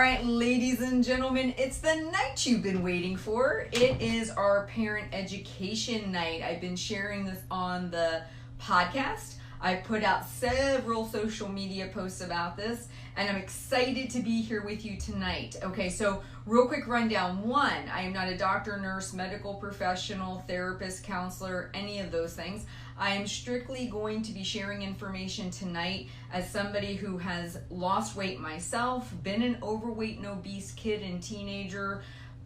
right, ladies and gentlemen, it's the night you've been waiting for. It is our parent education night. I've been sharing this on the podcast. I put out several social media posts about this, and I'm excited to be here with you tonight. Okay, so real quick rundown. One, I am not a doctor, nurse, medical professional, therapist, counselor, any of those things. I am strictly going to be sharing information tonight as somebody who has lost weight myself, been an overweight and obese kid and teenager,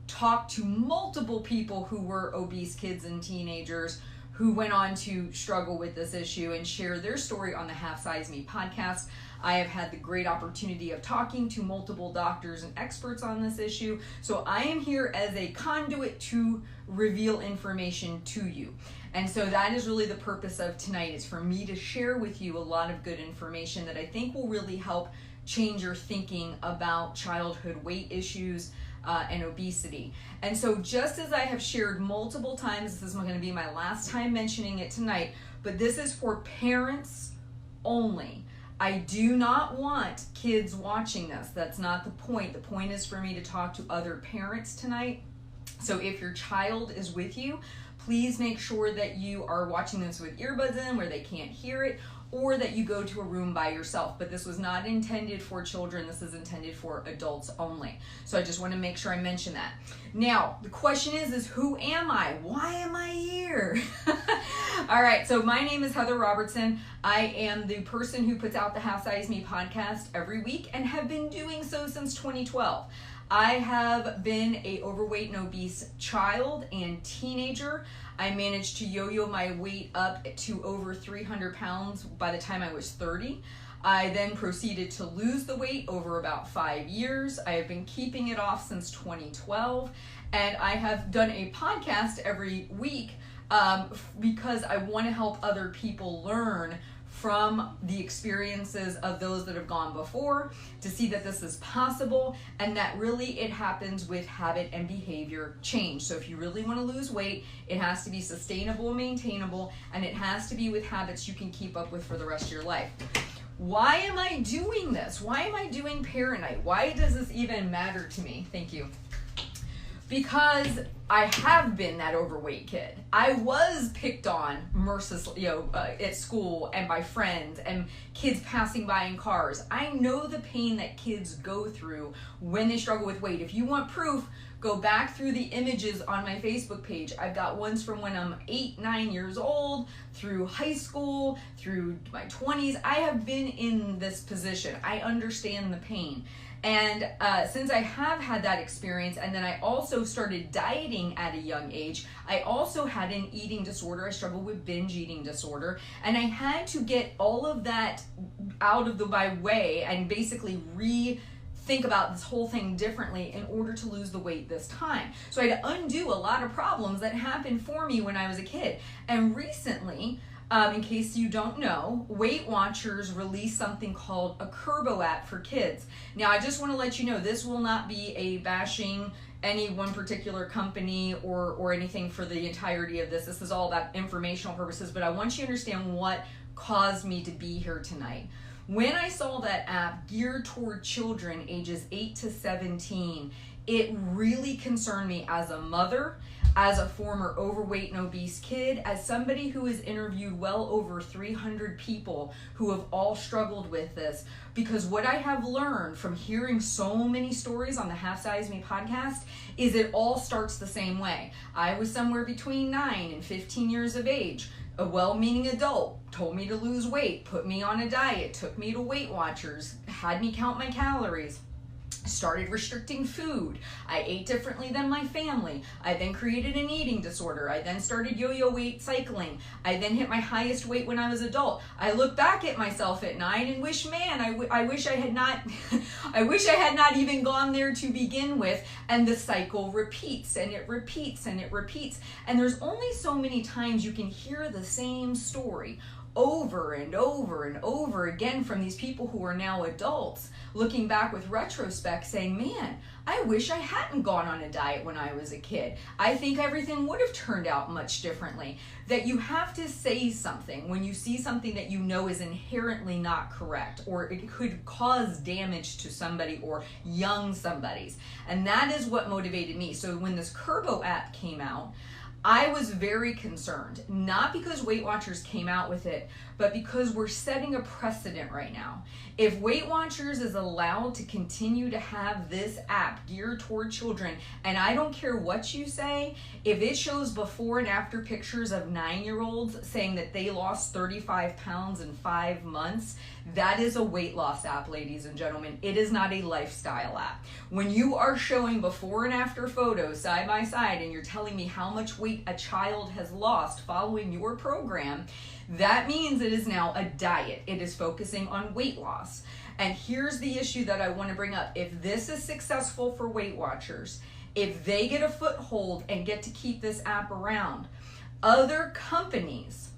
talked to multiple people who were obese kids and teenagers who went on to struggle with this issue and share their story on the Half Size Me podcast. I have had the great opportunity of talking to multiple doctors and experts on this issue. So I am here as a conduit to reveal information to you. And so that is really the purpose of tonight, is for me to share with you a lot of good information that I think will really help change your thinking about childhood weight issues and obesity. And so just as I have shared multiple times, this is going to be my last time mentioning it tonight, but this is for parents only. I do not want kids watching this. That's not the point. The point is for me to talk to other parents tonight. So if your child is with you, please make sure that you are watching this with earbuds in where they can't hear it, or that you go to a room by yourself. But this was not intended for children. This is intended for adults only. So I just want to make sure I mention that. Now, the question is who am I? Why am I here? All right, so my name is Heather Robertson. I am the person who puts out the Half Size Me podcast every week and have been doing so since 2012. I have been a overweight and obese child and teenager. I managed to yo-yo my weight up to over 300 pounds by the time I was 30. I then proceeded to lose the weight over about 5 years. I have been keeping it off since 2012, and I have done a podcast every week because I want to help other people learn from the experiences of those that have gone before, to see that this is possible and that really it happens with habit and behavior change. So if you really want to lose weight, it has to be sustainable and maintainable, and it has to be with habits you can keep up with for the rest of your life. Why am I doing this? Why am I doing Parent Night? Why does this even matter to me? Thank you. Because I have been that overweight kid. I was picked on mercilessly, at school and by friends and kids passing by in cars. I know the pain that kids go through when they struggle with weight. If you want proof, go back through the images on my Facebook page. I've got ones from when I'm 8, 9 years old, through high school, through my 20s. I have been in this position. I understand the pain. And since I have had that experience, and then I also started dieting at a young age, I also had an eating disorder. I struggled with binge eating disorder, and I had to get all of that out of my way and basically think about this whole thing differently in order to lose the weight this time. So I had to undo a lot of problems that happened for me when I was a kid. And recently, in case you don't know, Weight Watchers released something called a Kurbo app for kids. Now, I just want to let you know, this will not be a bashing any one particular company or anything for the entirety of this. This is all about informational purposes, but I want you to understand what caused me to be here tonight. When I saw that app geared toward children ages 8 to 17, it really concerned me as a mother, as a former overweight and obese kid, as somebody who has interviewed well over 300 people who have all struggled with this. Because what I have learned from hearing so many stories on the Half Size Me podcast is it all starts the same way. I was somewhere between 9 and 15 years of age. A well-meaning adult told me to lose weight, put me on a diet, took me to Weight Watchers, had me count my calories, started restricting food. I ate differently than my family. I then created an eating disorder. I then started yo-yo weight cycling. I then hit my highest weight when I was adult. I look back at myself at 9 and wish, man, I wish I had not, I wish I had not even gone there to begin with. And the cycle repeats and it repeats and it repeats. And there's only so many times you can hear the same story over and over and over again from these people who are now adults, looking back with retrospect saying, man, I wish I hadn't gone on a diet when I was a kid. I think everything would have turned out much differently. That you have to say something when you see something that you know is inherently not correct, or it could cause damage to somebody or young somebody's. And that is what motivated me. So when this Kurbo app came out, I was very concerned, not because Weight Watchers came out with it, but because we're setting a precedent right now. If Weight Watchers is allowed to continue to have this app geared toward children, and I don't care what you say, if it shows before and after pictures of 9-year-olds saying that they lost 35 pounds in 5 months, that is a weight loss app, ladies and gentlemen. It is not a lifestyle app. When you are showing before and after photos side by side and you're telling me how much weight a child has lost following your program, that means it is now a diet. It is focusing on weight loss. And here's the issue that I want to bring up. If this is successful for Weight Watchers, if they get a foothold and get to keep this app around, other companies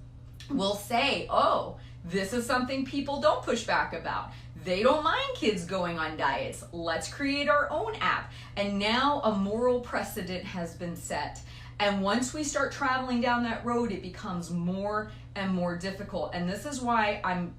will say, oh, this is something people don't push back about. They don't mind kids going on diets. Let's create our own app. And now a moral precedent has been set. And once we start traveling down that road, it becomes more and more difficult. And this is why I'm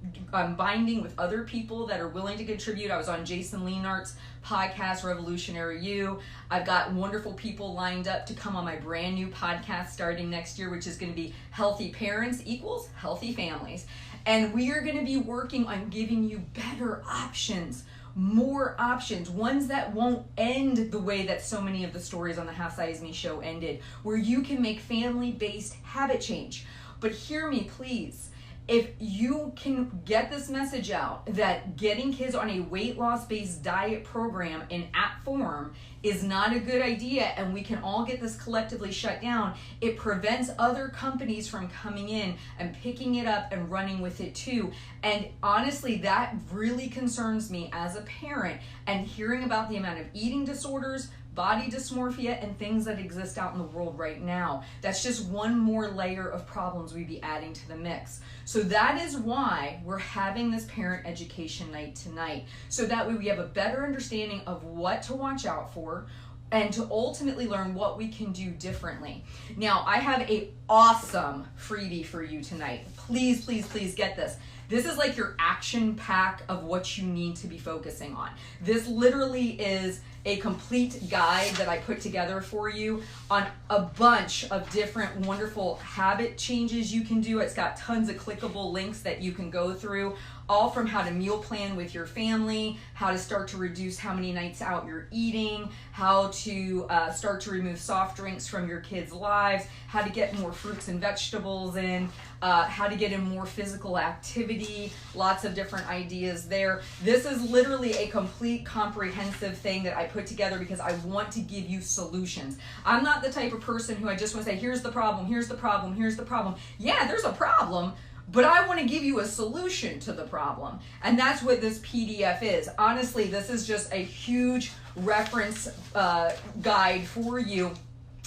binding with other people that are willing to contribute. I was on Jason Leonard's podcast, Revolutionary You. I've got wonderful people lined up to come on my brand new podcast starting next year, which is going to be Healthy Parents Equals Healthy Families. And we are going to be working on giving you better options, more options, ones that won't end the way that so many of the stories on the Half Size Me show ended, where you can make family-based habit change. But hear me, please. If you can get this message out that getting kids on a weight loss based diet program in app form is not a good idea, and we can all get this collectively shut down, it prevents other companies from coming in and picking it up and running with it too. And honestly, that really concerns me as a parent, and hearing about the amount of eating disorders, body dysmorphia, and things that exist out in the world right now. That's just one more layer of problems we'd be adding to the mix. So that is why we're having this parent education night tonight. So that way we have a better understanding of what to watch out for, and to ultimately learn what we can do differently. Now, I have an awesome freebie for you tonight. Please, please, please get this. This is like your action pack of what you need to be focusing on. This literally is a complete guide that I put together for you on a bunch of different wonderful habit changes you can do. It's got tons of clickable links that you can go through, all from how to meal plan with your family, how to start to reduce how many nights out you're eating, how to start to remove soft drinks from your kids' lives, how to get more fruits and vegetables in, how to get in more physical activity, lots of different ideas there. This is literally a complete comprehensive thing that I put together because I want to give you solutions. I'm not the type of person who I just want to say, here's the problem, here's the problem, here's the problem. Yeah, there's a problem, but I want to give you a solution to the problem. And that's what this PDF is. Honestly, this is just a huge reference guide for you.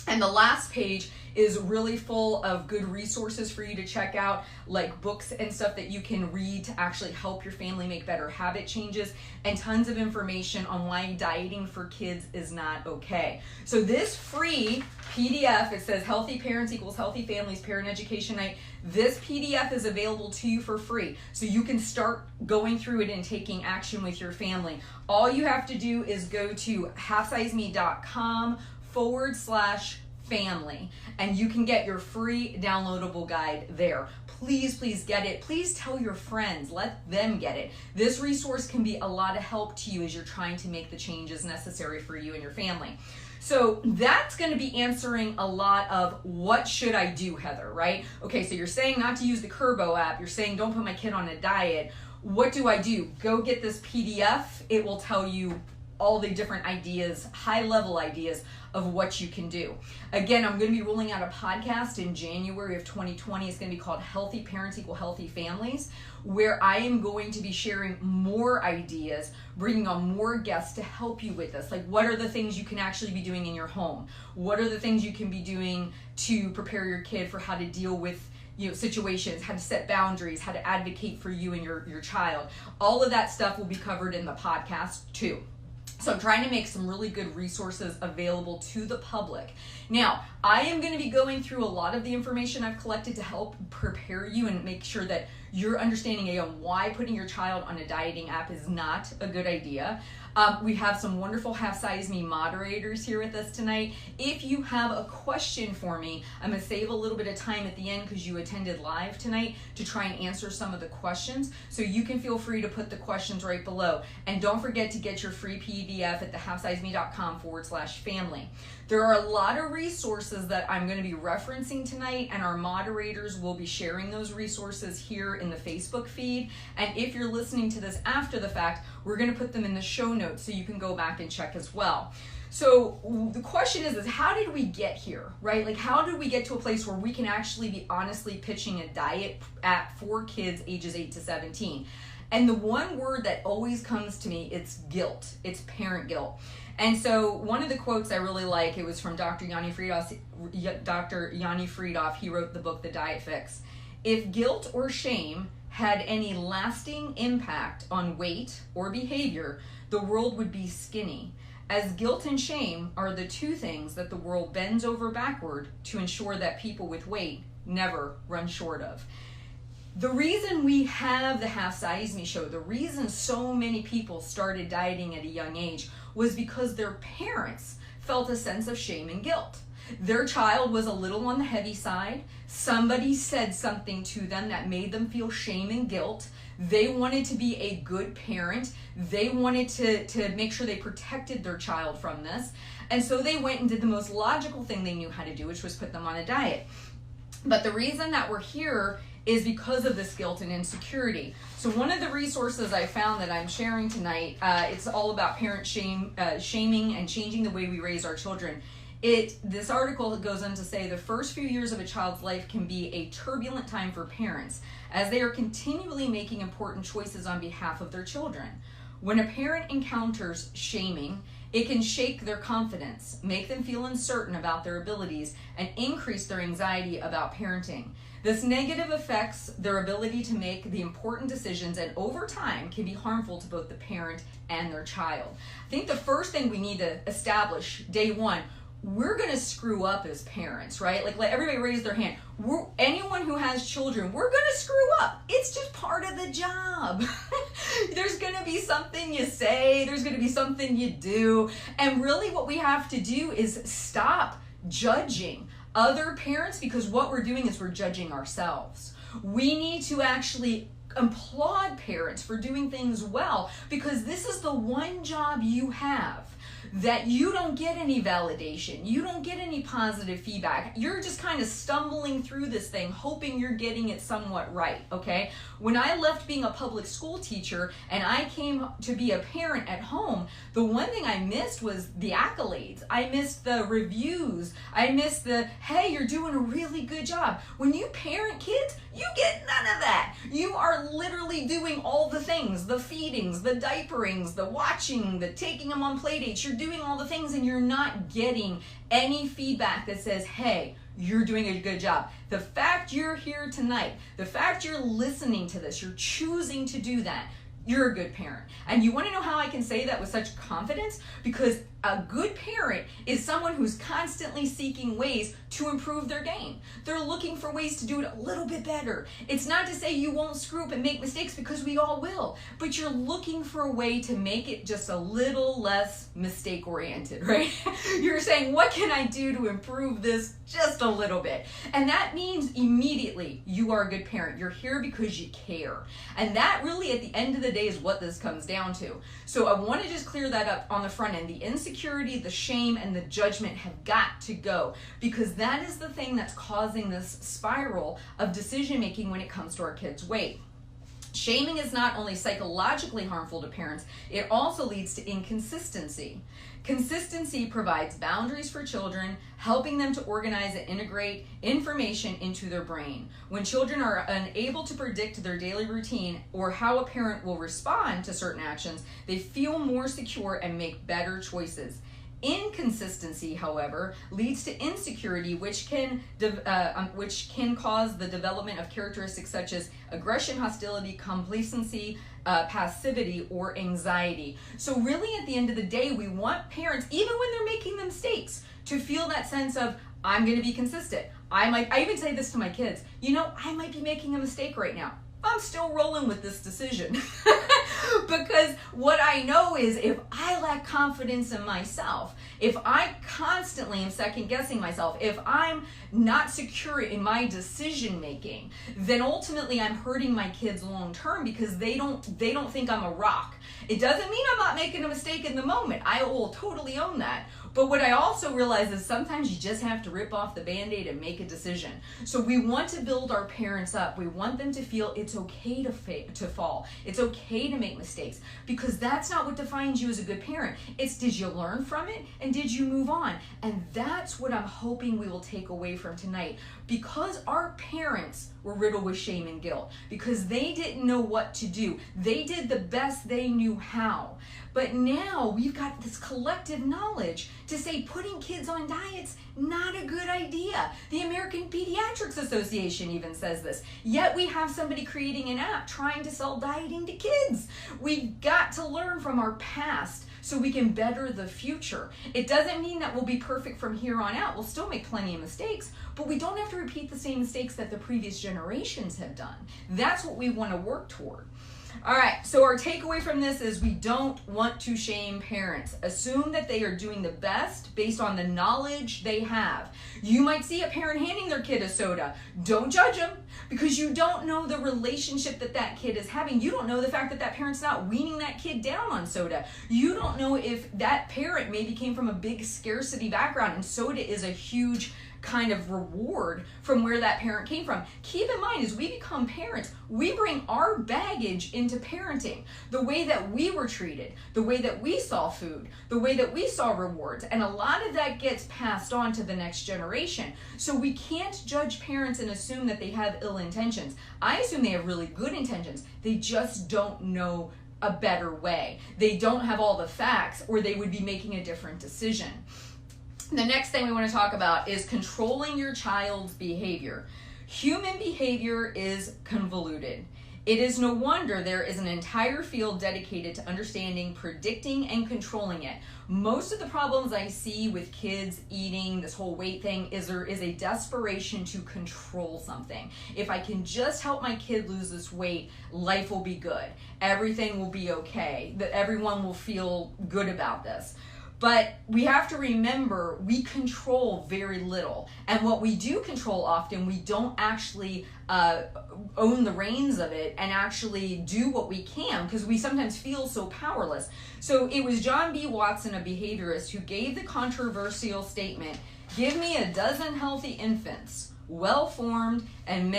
And the last page is really full of good resources for you to check out, like books and stuff that you can read to actually help your family make better habit changes, and tons of information on why dieting for kids is not okay. So this free PDF, it says Healthy Parents Equals Healthy Families Parent Education Night. This PDF is available to you for free, so you can start going through it and taking action with your family. All you have to do is go to halfsizeme.com/family, and you can get your free downloadable guide there. Please, please get it. Please tell your friends, let them get it. This resource can be a lot of help to you as you're trying to make the changes necessary for you and your family. So that's going to be answering a lot of what should I do, Heather, right? Okay, so you're saying not to use the Kurbo app. You're saying don't put my kid on a diet. What do I do? Go get this PDF. It will tell you all the different ideas, high-level ideas of what you can do. Again, I'm going to be rolling out a podcast in January of 2020. It's going to be called Healthy Parents Equal Healthy Families, where I am going to be sharing more ideas, bringing on more guests to help you with this. Like, what are the things you can actually be doing in your home? What are the things you can be doing to prepare your kid for how to deal with situations, how to set boundaries, how to advocate for you and your child. All of that stuff will be covered in the podcast too. So I'm trying to make some really good resources available to the public. Now, I am going to be going through a lot of the information I've collected to help prepare you and make sure that you're understanding why putting your child on a dieting app is not a good idea. We have some wonderful Half Size Me moderators here with us tonight. If you have a question for me, I'm going to save a little bit of time at the end because you attended live tonight to try and answer some of the questions. So you can feel free to put the questions right below. And don't forget to get your free PDF at thehalfsizeme.com/family. There are a lot of resources that I'm going to be referencing tonight, and our moderators will be sharing those resources here in the Facebook feed. And if you're listening to this after the fact, we're going to put them in the show notes so you can go back and check as well. So the question is how did we get here, right? Like, how did we get to a place where we can actually be honestly pitching a diet app for kids ages 8 to 17? And the one word that always comes to me, it's guilt. It's parent guilt. And so one of the quotes I really like, it was from Dr. Yanni Freedhoff. He wrote the book, The Diet Fix. If guilt or shame had any lasting impact on weight or behavior, the world would be skinny, as guilt and shame are the two things that the world bends over backward to ensure that people with weight never run short of. The reason we have the Half Size Me show, the reason so many people started dieting at a young age was because their parents felt a sense of shame and guilt. Their child was a little on the heavy side. Somebody said something to them that made them feel shame and guilt. They wanted to be a good parent. They wanted to make sure they protected their child from this. And so they went and did the most logical thing they knew how to do, which was put them on a diet. But the reason that we're here is because of this guilt and insecurity. So one of the resources I found that I'm sharing tonight, it's all about parent shaming and changing the way we raise our children. This article goes on to say the first few years of a child's life can be a turbulent time for parents as they are continually making important choices on behalf of their children. When a parent encounters shaming, it can shake their confidence, make them feel uncertain about their abilities, and increase their anxiety about parenting. This negative affects their ability to make the important decisions, and over time can be harmful to both the parent and their child. I think the first thing we need to establish, day one, we're going to screw up as parents, right? Like, let everybody raise their hand. Anyone who has children, we're going to screw up. It's just part of the job. There's going to be something you say. There's going to be something you do. And really what we have to do is stop judging other parents, because what we're doing is we're judging ourselves. We need to actually applaud parents for doing things well, because this is the one job you have that you don't get any validation, you don't get any positive feedback. You're just kind of stumbling through this thing, hoping you're getting it somewhat right, okay? When I left being a public school teacher and I came to be a parent at home, the one thing I missed was the accolades. I missed the reviews. I missed the, hey, you're doing a really good job. When you parent kids, you get none of that. You are literally doing all the things, the feedings, the diaperings, the watching, the taking them on play dates. You're doing all the things and you're not getting any feedback that says, hey, you're doing a good job. The fact you're here tonight, the fact you're listening to this, you're choosing to do that, you're a good parent. And you want to know how I can say that with such confidence? Because a good parent is someone who's constantly seeking ways to improve their game. They're looking for ways to do it a little bit better. It's not to say you won't screw up and make mistakes, because we all will, but you're looking for a way to make it just a little less mistake oriented, right? You're saying, what can I do to improve this just a little bit? And that means immediately you are a good parent. You're here because you care. And that really, at the end of the day, is what this comes down to. So I want to just clear that up on the front end. The insecurity, the shame, and the judgment have got to go, because that is the thing that's causing this spiral of decision making when it comes to our kids' weight. Shaming is not only psychologically harmful to parents, it also leads to inconsistency. Consistency provides boundaries for children, helping them to organize and integrate information into their brain. When children are unable to predict their daily routine or how a parent will respond to certain actions, they feel more secure and make better choices. Inconsistency, however, leads to insecurity, which can cause the development of characteristics such as aggression, hostility, complacency, passivity, or anxiety. So really, at the end of the day, we want parents, even when they're making the mistakes, to feel that sense of, I'm going to be consistent. I even say this to my kids, I might be making a mistake right now. I'm still rolling with this decision. Because what I know is, if I lack confidence in myself, if I constantly am second guessing myself, if I'm not secure in my decision making, then ultimately I'm hurting my kids long term, because they don't think I'm a rock. It doesn't mean I'm not making a mistake in the moment. I will totally own that. But what I also realize is sometimes you just have to rip off the Band-Aid and make a decision. So we want to build our parents up. We want them to feel it's okay to fall. It's okay to make mistakes, because that's not what defines you as a good parent. It's, did you learn from it, and did you move on? And that's what I'm hoping we will take away from tonight, because our parents were riddled with shame and guilt, because they didn't know what to do. They did the best they knew how. But now we've got this collective knowledge to say putting kids on diets, not a good idea. The American Pediatrics Association even says this. Yet we have somebody creating an app trying to sell dieting to kids. We've got to learn from our past so we can better the future. It doesn't mean that we'll be perfect from here on out. We'll still make plenty of mistakes, but we don't have to repeat the same mistakes that the previous generations have done. That's what we want to work toward. All right, so our takeaway from this is, we don't want to shame parents. Assume that they are doing the best based on the knowledge they have. You might see a parent handing their kid a soda. Don't judge them, because you don't know the relationship that kid is having. You don't know the fact that parent's not weaning that kid down on soda. You don't know if that parent maybe came from a big scarcity background and soda is a huge kind of reward from where that parent came from. Keep in mind, as we become parents, we bring our baggage into parenting. The way that we were treated, the way that we saw food, the way that we saw rewards, and a lot of that gets passed on to the next generation. So we can't judge parents and assume that they have ill intentions. I assume they have really good intentions. They just don't know a better way. They don't have all the facts, or they would be making a different decision. The next thing we want to talk about is controlling your child's behavior. Human behavior is convoluted. It is no wonder there is an entire field dedicated to understanding, predicting, and controlling it. Most of the problems I see with kids eating, this whole weight thing, is there is a desperation to control something. If I can just help my kid lose this weight, life will be good. Everything will be okay. That everyone will feel good about this. But we have to remember, we control very little. And what we do control often, we don't actually own the reins of it and actually do what we can, because we sometimes feel so powerless. So it was John B. Watson, a behaviorist, who gave the controversial statement, "Give me a dozen healthy infants, well-formed, and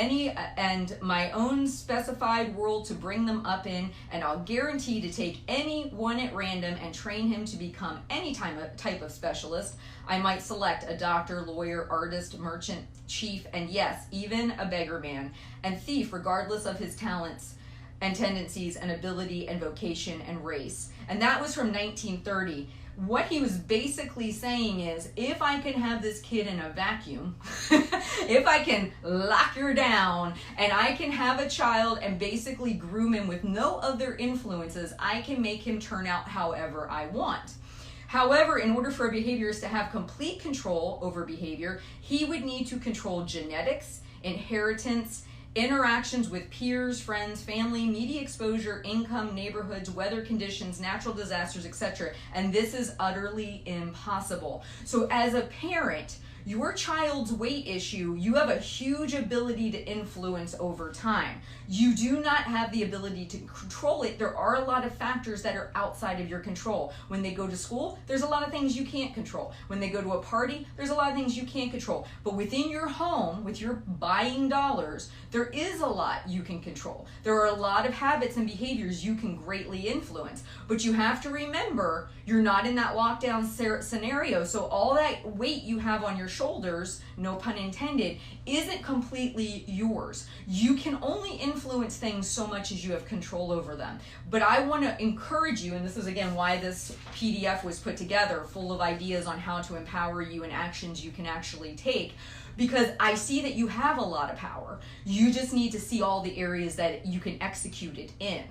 my own specified world to bring them up in, and I'll guarantee to take any one at random and train him to become any type of specialist. I might select a doctor, lawyer, artist, merchant, chief, and yes, even a beggar man, and thief, regardless of his talents and tendencies and ability and vocation and race." And that was from 1930. What he was basically saying is, if I can have this kid in a vacuum, if I can lock her down, and I can have a child and basically groom him with no other influences, I can make him turn out however I want. However, in order for a behaviorist to have complete control over behavior, he would need to control genetics, inheritance, interactions with peers, friends, family, media exposure, income, neighborhoods, weather conditions, natural disasters, etc. And this is utterly impossible. So as a parent, your child's weight issue, you have a huge ability to influence over time. You do not have the ability to control it. There are a lot of factors that are outside of your control. When they go to school, there's a lot of things you can't control. When they go to a party, there's a lot of things you can't control. But within your home, with your buying dollars, there is a lot you can control. There are a lot of habits and behaviors you can greatly influence. But you have to remember, you're not in that lockdown scenario. So all that weight you have on your shoulders, no pun intended, isn't completely yours. You can only influence influence things so much as you have control over them. But I want to encourage you, and this is again why this PDF was put together, full of ideas on how to empower you and actions you can actually take, because I see that you have a lot of power. You just need to see all the areas that you can execute it in.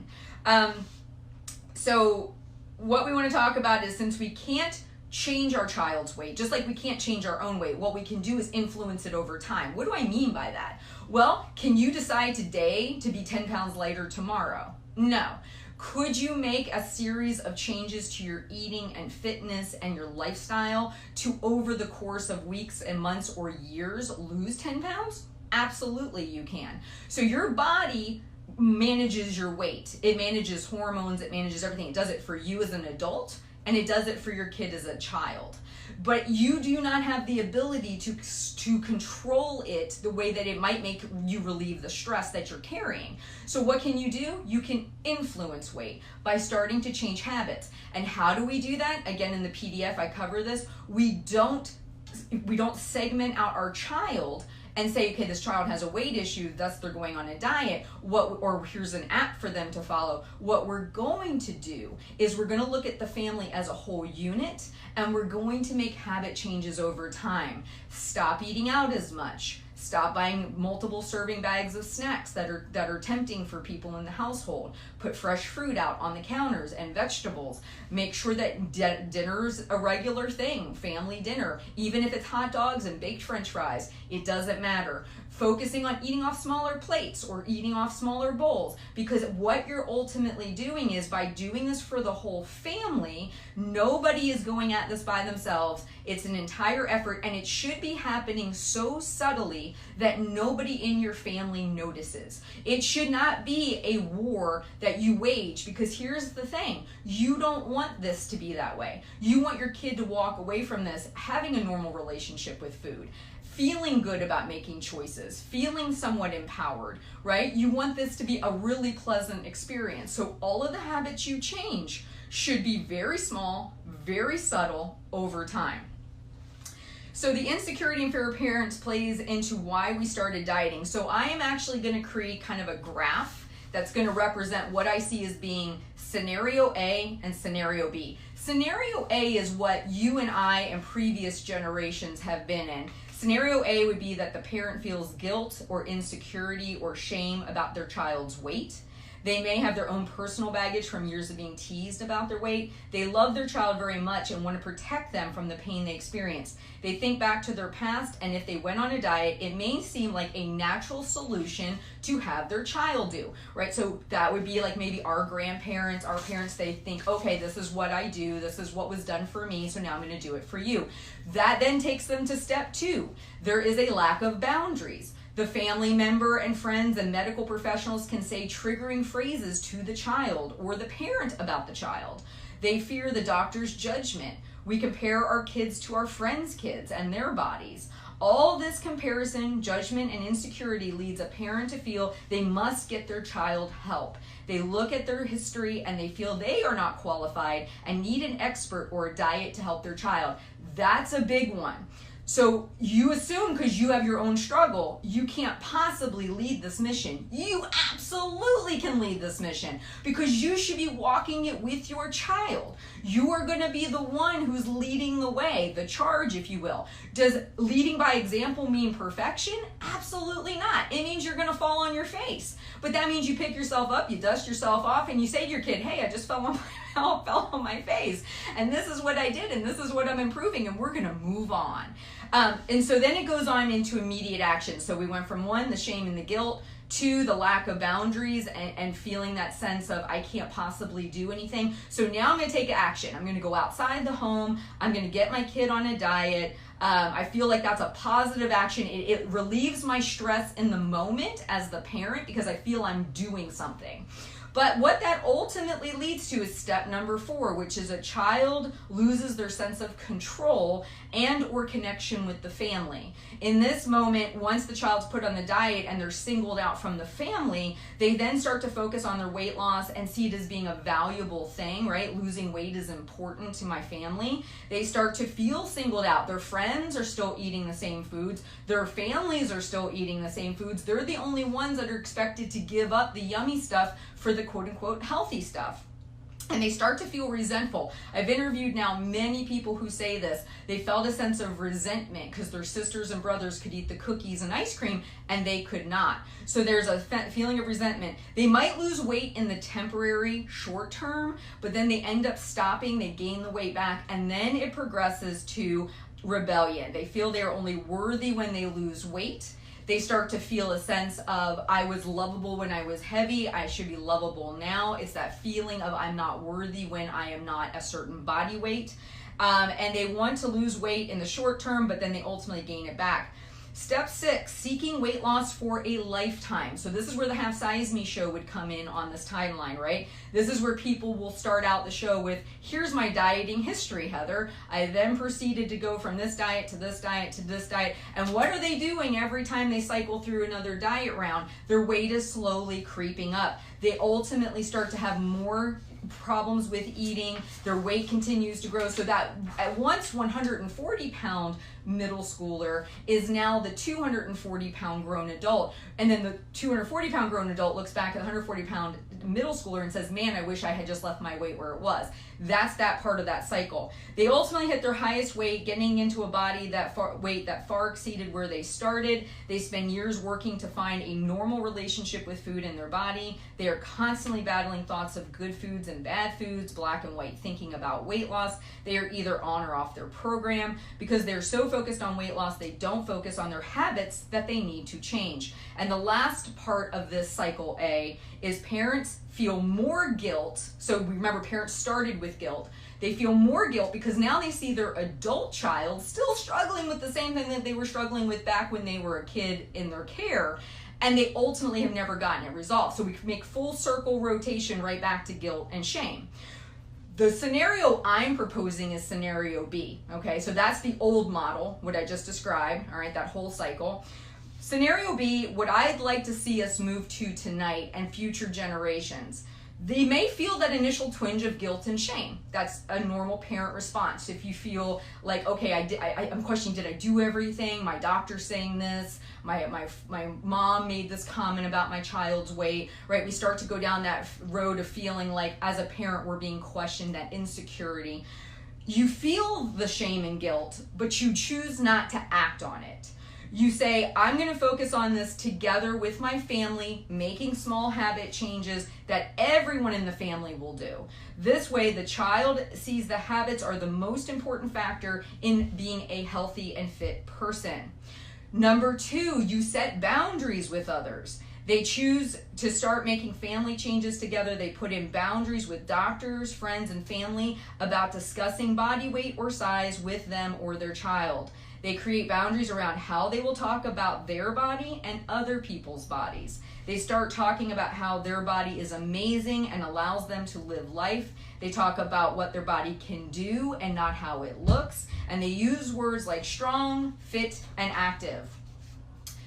So what we want to talk about is, since we can't change our child's weight, just like we can't change our own weight, what we can do is influence it over time. What do I mean by that? Well, can you decide today to be 10 pounds lighter tomorrow? No. Could you make a series of changes to your eating and fitness and your lifestyle to, over the course of weeks and months or years, lose 10 pounds? Absolutely you can. So your body manages your weight. It manages hormones, it manages everything. It does it for you as an adult, and it does it for your kid as a child. But you do not have the ability to control it the way that it might make you relieve the stress that you're carrying. So what can you do? You can influence weight by starting to change habits. And how do we do that? Again, in the PDF, I cover this. We don't segment out our child and say, okay, this child has a weight issue, thus they're going on a diet, or here's an app for them to follow. What we're going to do is we're going to look at the family as a whole unit, and we're going to make habit changes over time. Stop eating out as much. Stop buying multiple serving bags of snacks that are tempting for people in the household. Put fresh fruit out on the counters and vegetables. Make sure that dinner's a regular thing, family dinner. Even if it's hot dogs and baked French fries, it doesn't matter. Focusing on eating off smaller plates or eating off smaller bowls, because what you're ultimately doing is, by doing this for the whole family, nobody is going at this by themselves. It's an entire effort, and it should be happening so subtly that nobody in your family notices. It should not be a war that you wage, because here's the thing, you don't want this to be that way. You want your kid to walk away from this having a normal relationship with food, feeling good about making choices, feeling somewhat empowered, right? You want this to be a really pleasant experience. So all of the habits you change should be very small, very subtle over time. So the insecurity in fear of parents plays into why we started dieting. So I am actually going to create kind of a graph that's going to represent what I see as being scenario A and scenario B. Scenario A is what you and I and previous generations have been in. Scenario A would be that the parent feels guilt or insecurity or shame about their child's weight. They may have their own personal baggage from years of being teased about their weight. They love their child very much and want to protect them from the pain they experience. They think back to their past, and if they went on a diet, it may seem like a natural solution to have their child do, right? So that would be like maybe our grandparents, our parents, they think, okay, this is what I do, this is what was done for me, so now I'm going to do it for you. That then takes them to step 2. There is a lack of boundaries. The family member and friends and medical professionals can say triggering phrases to the child or the parent about the child. They fear the doctor's judgment. We compare our kids to our friends' kids and their bodies. All this comparison, judgment, and insecurity leads a parent to feel they must get their child help. They look at their history and they feel they are not qualified and need an expert or a diet to help their child. That's a big one. So you assume, because you have your own struggle, you can't possibly lead this mission. You absolutely can lead this mission, because you should be walking it with your child. You are going to be the one who's leading the way, the charge, if you will. Does leading by example mean perfection? Absolutely not. It means you're going to fall on your face. But that means you pick yourself up, you dust yourself off, and you say to your kid, hey, I just fell on my face, and this is what I did, and this is what I'm improving, and we're going to move on. And so then it goes on into immediate action. So we went from 1, the shame and the guilt, 2, the lack of boundaries and feeling that sense of I can't possibly do anything. So now I'm going to take action. I'm going to go outside the home. I'm going to get my kid on a diet. I feel like that's a positive action. It relieves my stress in the moment as the parent, because I feel I'm doing something. But what that ultimately leads to is step number 4, which is a child loses their sense of control and or connection with the family. In this moment, once the child's put on the diet and they're singled out from the family, they then start to focus on their weight loss and see it as being a valuable thing, right? Losing weight is important to my family. They start to feel singled out. Their friends are still eating the same foods. Their families are still eating the same foods. They're the only ones that are expected to give up the yummy stuff for the quote-unquote healthy stuff. And they start to feel resentful. I've interviewed now many people who say this. They felt a sense of resentment because their sisters and brothers could eat the cookies and ice cream and they could not. So there's a feeling of resentment. They might lose weight in the temporary short term, but then they end up stopping, they gain the weight back, and then it progresses to rebellion. They feel they're only worthy when they lose weight. They start to feel a sense of, I was lovable when I was heavy, I should be lovable now. It's that feeling of I'm not worthy when I am not a certain body weight. And they want to lose weight in the short term, but then they ultimately gain it back. Step 6, seeking weight loss for a lifetime. So this is where the Half Size Me show would come in on this timeline, right? This is where people will start out the show with, here's my dieting history, Heather. I then proceeded to go from this diet to this diet to this diet. And what are they doing every time they cycle through another diet round? Their weight is slowly creeping up. They ultimately start to have more problems with eating. Their weight continues to grow, so that at once 140-pound middle schooler is now the 240-pound grown adult. And then the 240-pound grown adult looks back at the 140-pound middle schooler and says, man, I wish I had just left my weight where it was. That's that part of that cycle. They ultimately hit their highest weight, getting into a body that far exceeded where they started. They spend years working to find a normal relationship with food in their body. They are constantly battling thoughts of good foods and bad foods, black and white thinking about weight loss. They are either on or off their program because they're so focused on weight loss, they don't focus on their habits that they need to change. And the last part of this cycle A is parents feel more guilt. So remember, parents started with guilt. They feel more guilt because now they see their adult child still struggling with the same thing that they were struggling with back when they were a kid in their care. And they ultimately have never gotten it resolved. So we can make full circle rotation right back to guilt and shame. The scenario I'm proposing is scenario B, okay? So that's the old model, what I just described, all right, that whole cycle. Scenario B, what I'd like to see us move to tonight and future generations. They may feel that initial twinge of guilt and shame. That's a normal parent response. If you feel like, okay, I'm questioning, did I do everything? My doctor's saying this. My mom made this comment about my child's weight, right? We start to go down that road of feeling like as a parent we're being questioned, that insecurity. You feel the shame and guilt, but you choose not to act on it. You say, I'm going to focus on this together with my family, making small habit changes that everyone in the family will do. This way, the child sees the habits are the most important factor in being a healthy and fit person. Number 2, you set boundaries with others. They choose to start making family changes together. They put in boundaries with doctors, friends, and family about discussing body weight or size with them or their child. They create boundaries around how they will talk about their body and other people's bodies. They start talking about how their body is amazing and allows them to live life. They talk about what their body can do and not how it looks. And they use words like strong, fit, and active.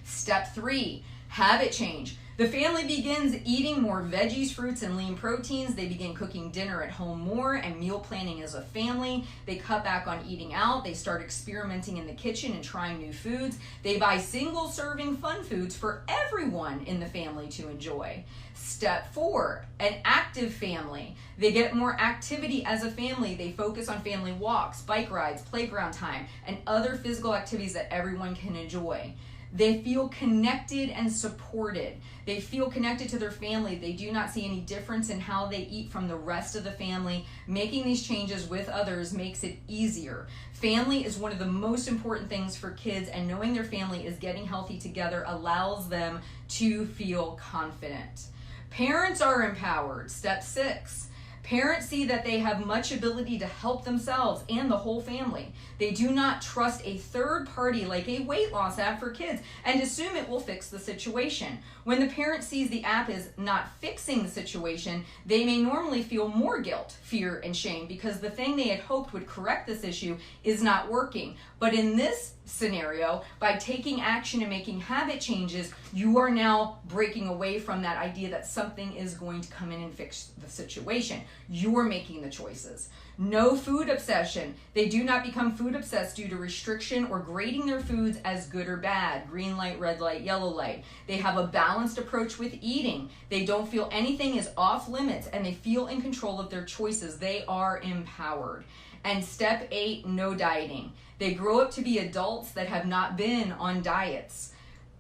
Step 3, habit change. The family begins eating more veggies, fruits, and lean proteins. They begin cooking dinner at home more and meal planning as a family. They cut back on eating out. They start experimenting in the kitchen and trying new foods. They buy single serving fun foods for everyone in the family to enjoy. Step 4, an active family. They get more activity as a family. They focus on family walks, bike rides, playground time, and other physical activities that everyone can enjoy. They feel connected and supported. They feel connected to their family. They do not see any difference in how they eat from the rest of the family. Making these changes with others makes it easier. Family is one of the most important things for kids, and knowing their family is getting healthy together allows them to feel confident. Parents are empowered. Step 6. Parents see that they have much ability to help themselves and the whole family. They do not trust a third party like a weight loss app for kids and assume it will fix the situation. When the parent sees the app is not fixing the situation, they may normally feel more guilt, fear, and shame because the thing they had hoped would correct this issue is not working. But in this scenario, by taking action and making habit changes, you are now breaking away from that idea that something is going to come in and fix the situation. You are making the choices. No food obsession. They do not become food obsessed due to restriction or grading their foods as good or bad, green light, red light, yellow light. They have a balanced approach with eating. They don't feel anything is off limits and they feel in control of their choices. They are empowered. And step 8, no dieting. They grow up to be adults that have not been on diets.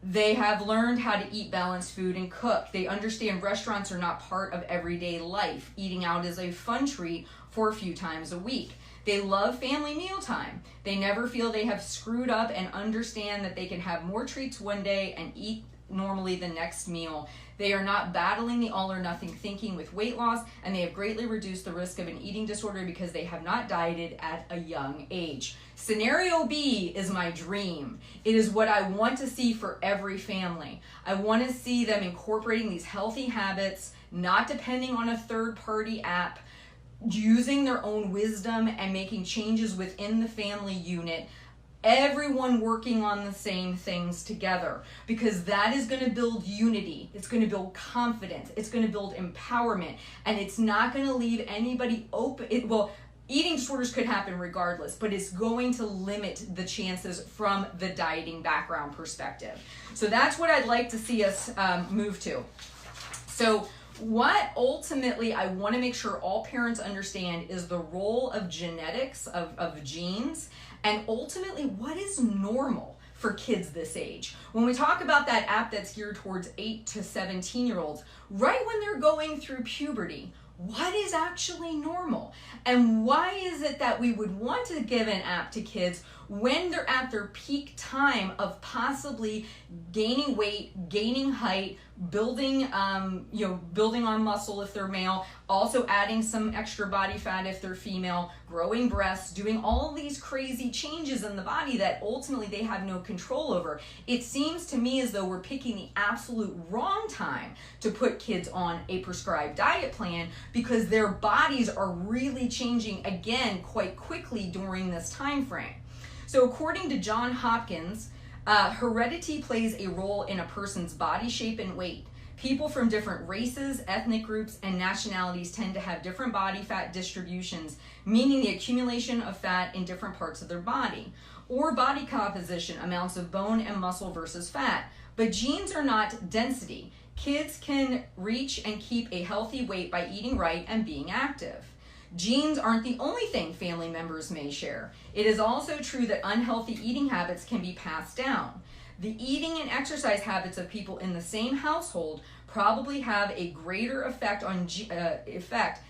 They have learned how to eat balanced food and cook. They understand restaurants are not part of everyday life. Eating out is a fun treat for a few times a week. They love family mealtime. They never feel they have screwed up and understand that they can have more treats one day and eat normally the next meal. They are not battling the all or nothing thinking with weight loss, and they have greatly reduced the risk of an eating disorder because they have not dieted at a young age. Scenario B is my dream. It is what I want to see for every family. I want to see them incorporating these healthy habits, not depending on a third-party app, using their own wisdom and making changes within the family unit. Everyone working on the same things together, because that is going to build unity. It's going to build confidence. It's going to build empowerment, and it's not going to leave anybody open. Eating disorders could happen regardless, but it's going to limit the chances from the dieting background perspective. So that's what I'd like to see us move to. So what ultimately I want to make sure all parents understand is the role of genetics, of genes, and ultimately what is normal for kids this age. When we talk about that app that's geared towards 8 to 17-year-olds, right when they're going through puberty, what is actually normal? And why is it that we would want to give an app to kids when they're at their peak time of possibly gaining weight, gaining height, building on muscle if they're male, also adding some extra body fat if they're female, growing breasts, doing all of these crazy changes in the body that ultimately they have no control over. It seems to me as though we're picking the absolute wrong time to put kids on a prescribed diet plan because their bodies are really changing again quite quickly during this time frame. So according to John Hopkins, heredity plays a role in a person's body shape and weight. People from different races, ethnic groups, and nationalities tend to have different body fat distributions, meaning the accumulation of fat in different parts of their body, or body composition, amounts of bone and muscle versus fat. But genes are not density. Kids can reach and keep a healthy weight by eating right and being active. Genes aren't the only thing family members may share. It is also true that unhealthy eating habits can be passed down. The eating and exercise habits of people in the same household probably have a greater effect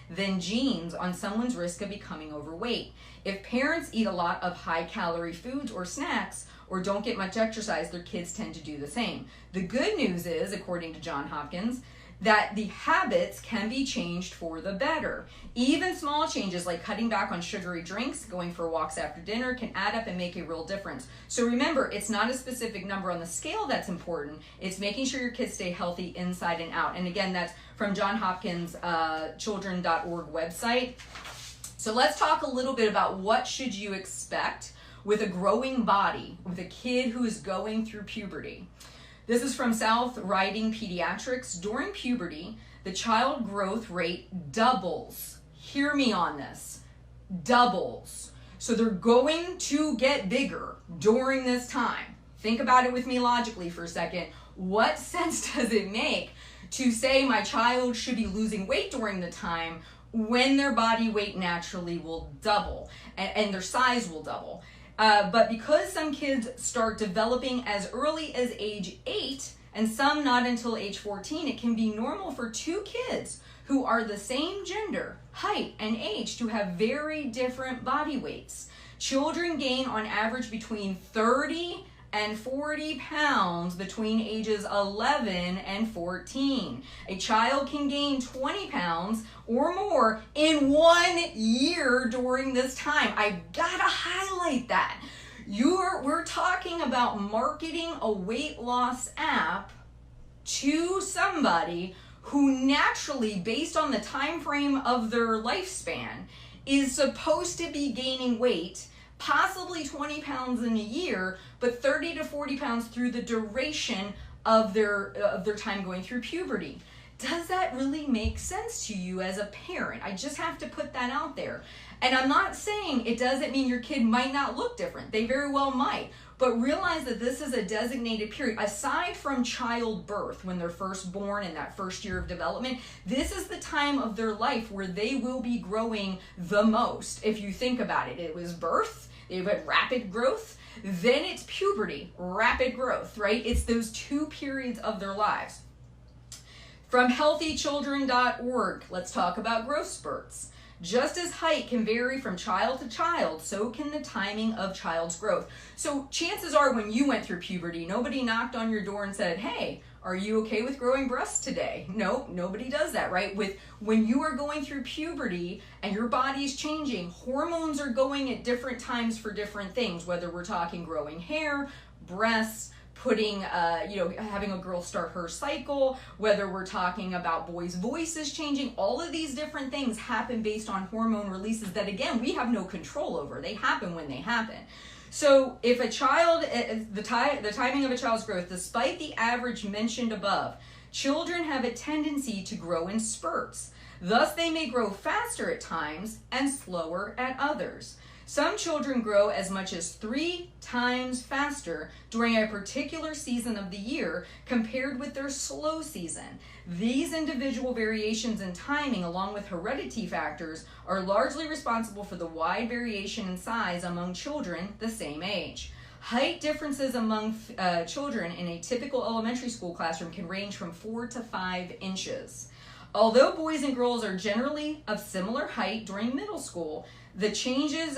than genes on someone's risk of becoming overweight. If parents eat a lot of high-calorie foods or snacks or don't get much exercise, their kids tend to do the same. The good news is, according to John Hopkins, that the habits can be changed for the better. Even small changes like cutting back on sugary drinks, going for walks after dinner can add up and make a real difference. So remember, it's not a specific number on the scale that's important. It's making sure your kids stay healthy inside and out. And again, that's from John Hopkins children.org website. So let's talk a little bit about what should you expect with a growing body, with a kid who is going through puberty. This is from South Riding Pediatrics. During puberty, the child growth rate doubles. Hear me on this. Doubles. So they're going to get bigger during this time. Think about it with me logically for a second. What sense does it make to say my child should be losing weight during the time when their body weight naturally will double and their size will double? But because some kids start developing as early as age 8 and some not until age 14, it can be normal for two kids who are the same gender, height, and age to have very different body weights. Children gain on average between 30 and 40 pounds between ages 11 and 14. A child can gain 20 pounds or more in 1 year during this time. I've got to highlight that. We're talking about marketing a weight loss app to somebody who naturally, based on the time frame of their lifespan, is supposed to be gaining weight, possibly 20 pounds in a year, but 30 to 40 pounds through the duration of their time going through puberty. Does that really make sense to you as a parent? I just have to put that out there. And I'm not saying it doesn't mean your kid might not look different. They very well might. But realize that this is a designated period. Aside from childbirth, when they're first born in that first year of development, this is the time of their life where they will be growing the most. If you think about it, it was birth, they've had rapid growth, then it's puberty, rapid growth, right? It's those 2 periods of their lives. From healthychildren.org, let's talk about growth spurts. Just as height can vary from child to child, so can the timing of child's growth. So chances are when you went through puberty, nobody knocked on your door and said, hey, are you okay with growing breasts today? No, nobody does that, right? When you are going through puberty and your body's changing, hormones are going at different times for different things, whether we're talking growing hair, breasts, having a girl start her cycle, whether we're talking about boys' voices changing, all of these different things happen based on hormone releases that, again, we have no control over. They happen when they happen. So if a child, the timing of a child's growth, despite the average mentioned above, children have a tendency to grow in spurts. Thus, they may grow faster at times and slower at others. Some children grow as much as 3 times faster during a particular season of the year compared with their slow season. These individual variations in timing, along with heredity factors, are largely responsible for the wide variation in size among children the same age. Height differences among children in a typical elementary school classroom can range from 4 to 5 inches. Although boys and girls are generally of similar height during middle school, that changes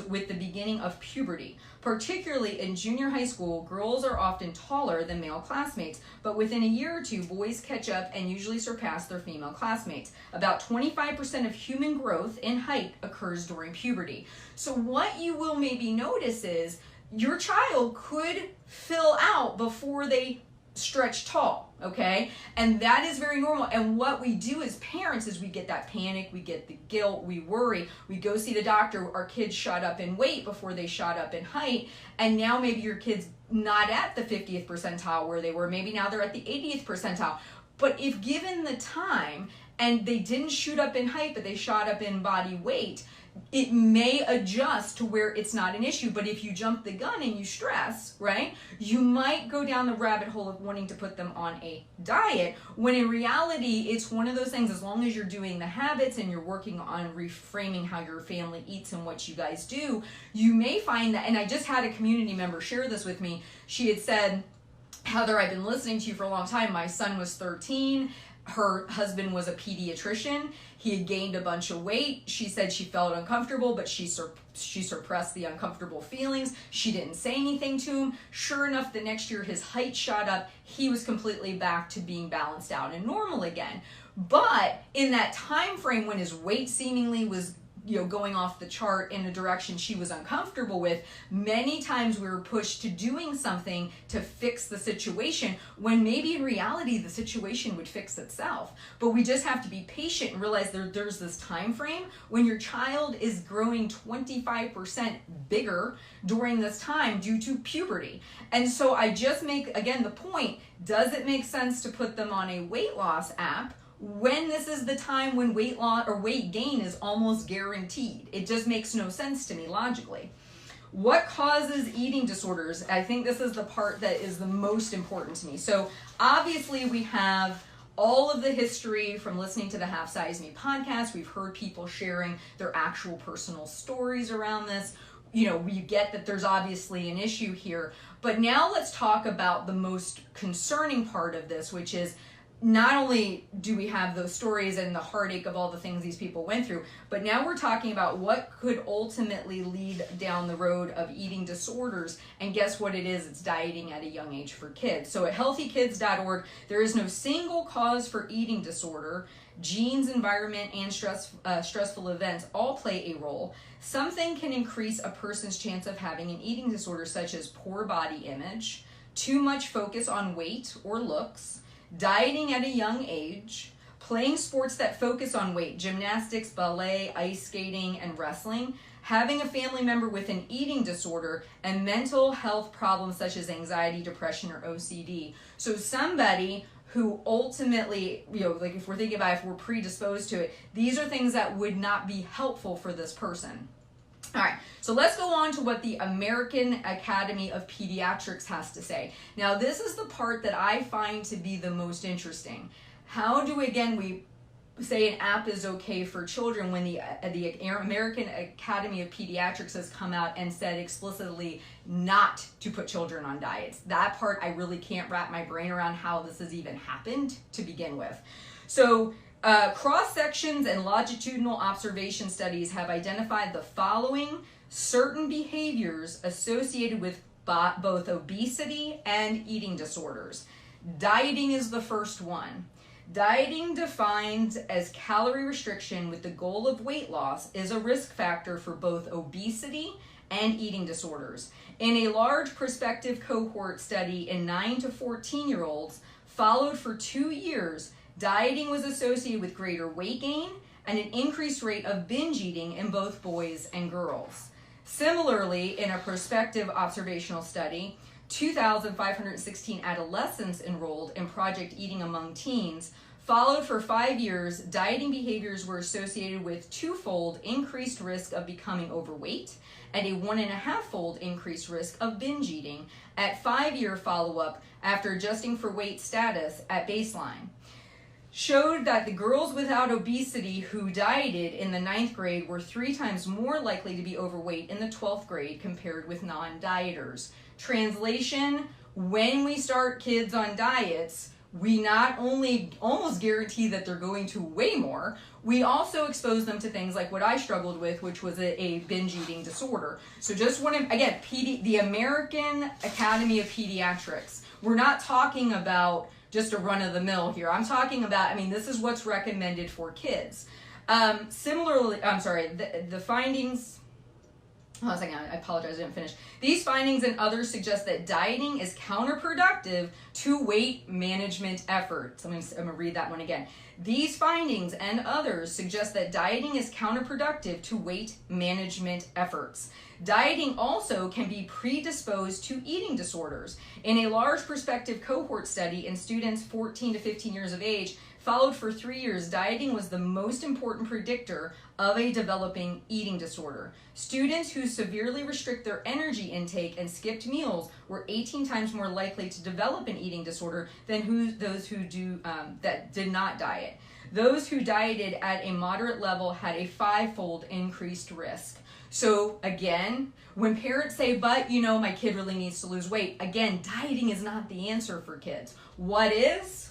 with the beginning of puberty. Particularly in junior high school, girls are often taller than male classmates, but within a year or two, boys catch up and usually surpass their female classmates. About 25% of human growth in height occurs during puberty. So what you will maybe notice is your child could fill out before they stretch tall, okay? And that is very normal. And what we do as parents is we get that panic, we get the guilt, we worry, we go see the doctor, our kids shot up in weight before they shot up in height, and now maybe your kid's not at the 50th percentile where they were, maybe now they're at the 80th percentile. But if given the time and they didn't shoot up in height, but they shot up in body weight, it may adjust to where it's not an issue. But if you jump the gun and you stress, right, you might go down the rabbit hole of wanting to put them on a diet, when in reality, it's one of those things, as long as you're doing the habits and you're working on reframing how your family eats and what you guys do, you may find that, and I just had a community member share this with me. She had said, Heather, I've been listening to you for a long time. My son was 13. Her husband was a pediatrician. He had gained a bunch of weight. She said she felt uncomfortable, but she suppressed the uncomfortable feelings. She didn't say anything to him. Sure enough, the next year his height shot up. He was completely back to being balanced out and normal again. But in that time frame when his weight seemingly was going off the chart in a direction she was uncomfortable with, many times we were pushed to doing something to fix the situation when maybe in reality the situation would fix itself. But we just have to be patient and realize there's this time frame when your child is growing 25% bigger during this time due to puberty. And so I just make, again, the point, does it make sense to put them on a weight loss app when this is the time when weight loss or weight gain is almost guaranteed? It just makes no sense to me logically. What causes eating disorders? I think this is the part that is the most important to me. So obviously we have all of the history from listening to the Half Size Me podcast. We've heard people sharing their actual personal stories around this. We get that there's obviously an issue here. But now let's talk about the most concerning part of this, which is not only do we have those stories and the heartache of all the things these people went through, but now we're talking about what could ultimately lead down the road of eating disorders. And guess what it is? It's dieting at a young age for kids. So at healthykids.org, there is no single cause for eating disorder. Genes, environment, and stressful events all play a role. Something can increase a person's chance of having an eating disorder, such as poor body image, too much focus on weight or looks, dieting at a young age, playing sports that focus on weight, gymnastics, ballet, ice skating, and wrestling, having a family member with an eating disorder, and mental health problems such as anxiety, depression, or OCD. So somebody who ultimately, like if we're thinking about if we're predisposed to it, these are things that would not be helpful for this person. All right, so let's go on to what the American Academy of Pediatrics has to say. Now, this is the part that I find to be the most interesting. How do, again, we say an app is okay for children when the American Academy of Pediatrics has come out and said explicitly not to put children on diets? That part, I really can't wrap my brain around how this has even happened to begin with. So, cross-sections and longitudinal observation studies have identified the following certain behaviors associated with both obesity and eating disorders. Dieting is the first one. Dieting, defined as calorie restriction with the goal of weight loss, is a risk factor for both obesity and eating disorders. In a large prospective cohort study in 9 to 14-year-olds followed for 2 years, dieting was associated with greater weight gain and an increased rate of binge eating in both boys and girls. Similarly, in a prospective observational study, 2,516 adolescents enrolled in Project Eating Among Teens. Followed for 5 years, dieting behaviors were associated with twofold increased risk of becoming overweight and a 1.5-fold increased risk of binge eating at 5-year follow-up after adjusting for weight status at baseline. Showed that the girls without obesity who dieted in the 9th grade were 3 times more likely to be overweight in the 12th grade compared with non-dieters. Translation, when we start kids on diets, we not only almost guarantee that they're going to weigh more, we also expose them to things like what I struggled with, which was a binge eating disorder. So just want to, again, the American Academy of Pediatrics, we're not talking about just a run-of-the-mill here. I'm talking about, this is what's recommended for kids. Similarly, the findings, hold on a second, I apologize, I didn't finish. These findings and others suggest that dieting is counterproductive to weight management efforts. I'm gonna read that one again. These findings and others suggest that dieting is counterproductive to weight management efforts. Dieting also can be predisposed to eating disorders. In a large prospective cohort study in students 14 to 15 years of age, followed for 3 years, dieting was the most important predictor of a developing eating disorder. Students who severely restrict their energy intake and skipped meals were 18 times more likely to develop an eating disorder than those who that did not diet. Those who dieted at a moderate level had a 5-fold increased risk. So again, when parents say, but my kid really needs to lose weight, again, dieting is not the answer for kids. What is?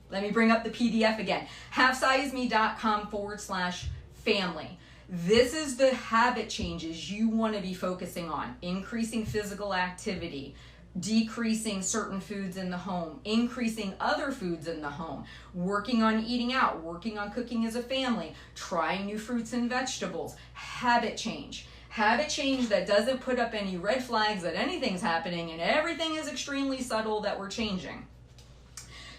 Let me bring up the PDF again. halfsizeme.com/family. This is the habit changes you want to be focusing on. Increasing physical activity, decreasing certain foods in the home, increasing other foods in the home, working on eating out, working on cooking as a family, trying new fruits and vegetables. Habit change. Habit change that doesn't put up any red flags that anything's happening and everything is extremely subtle that we're changing.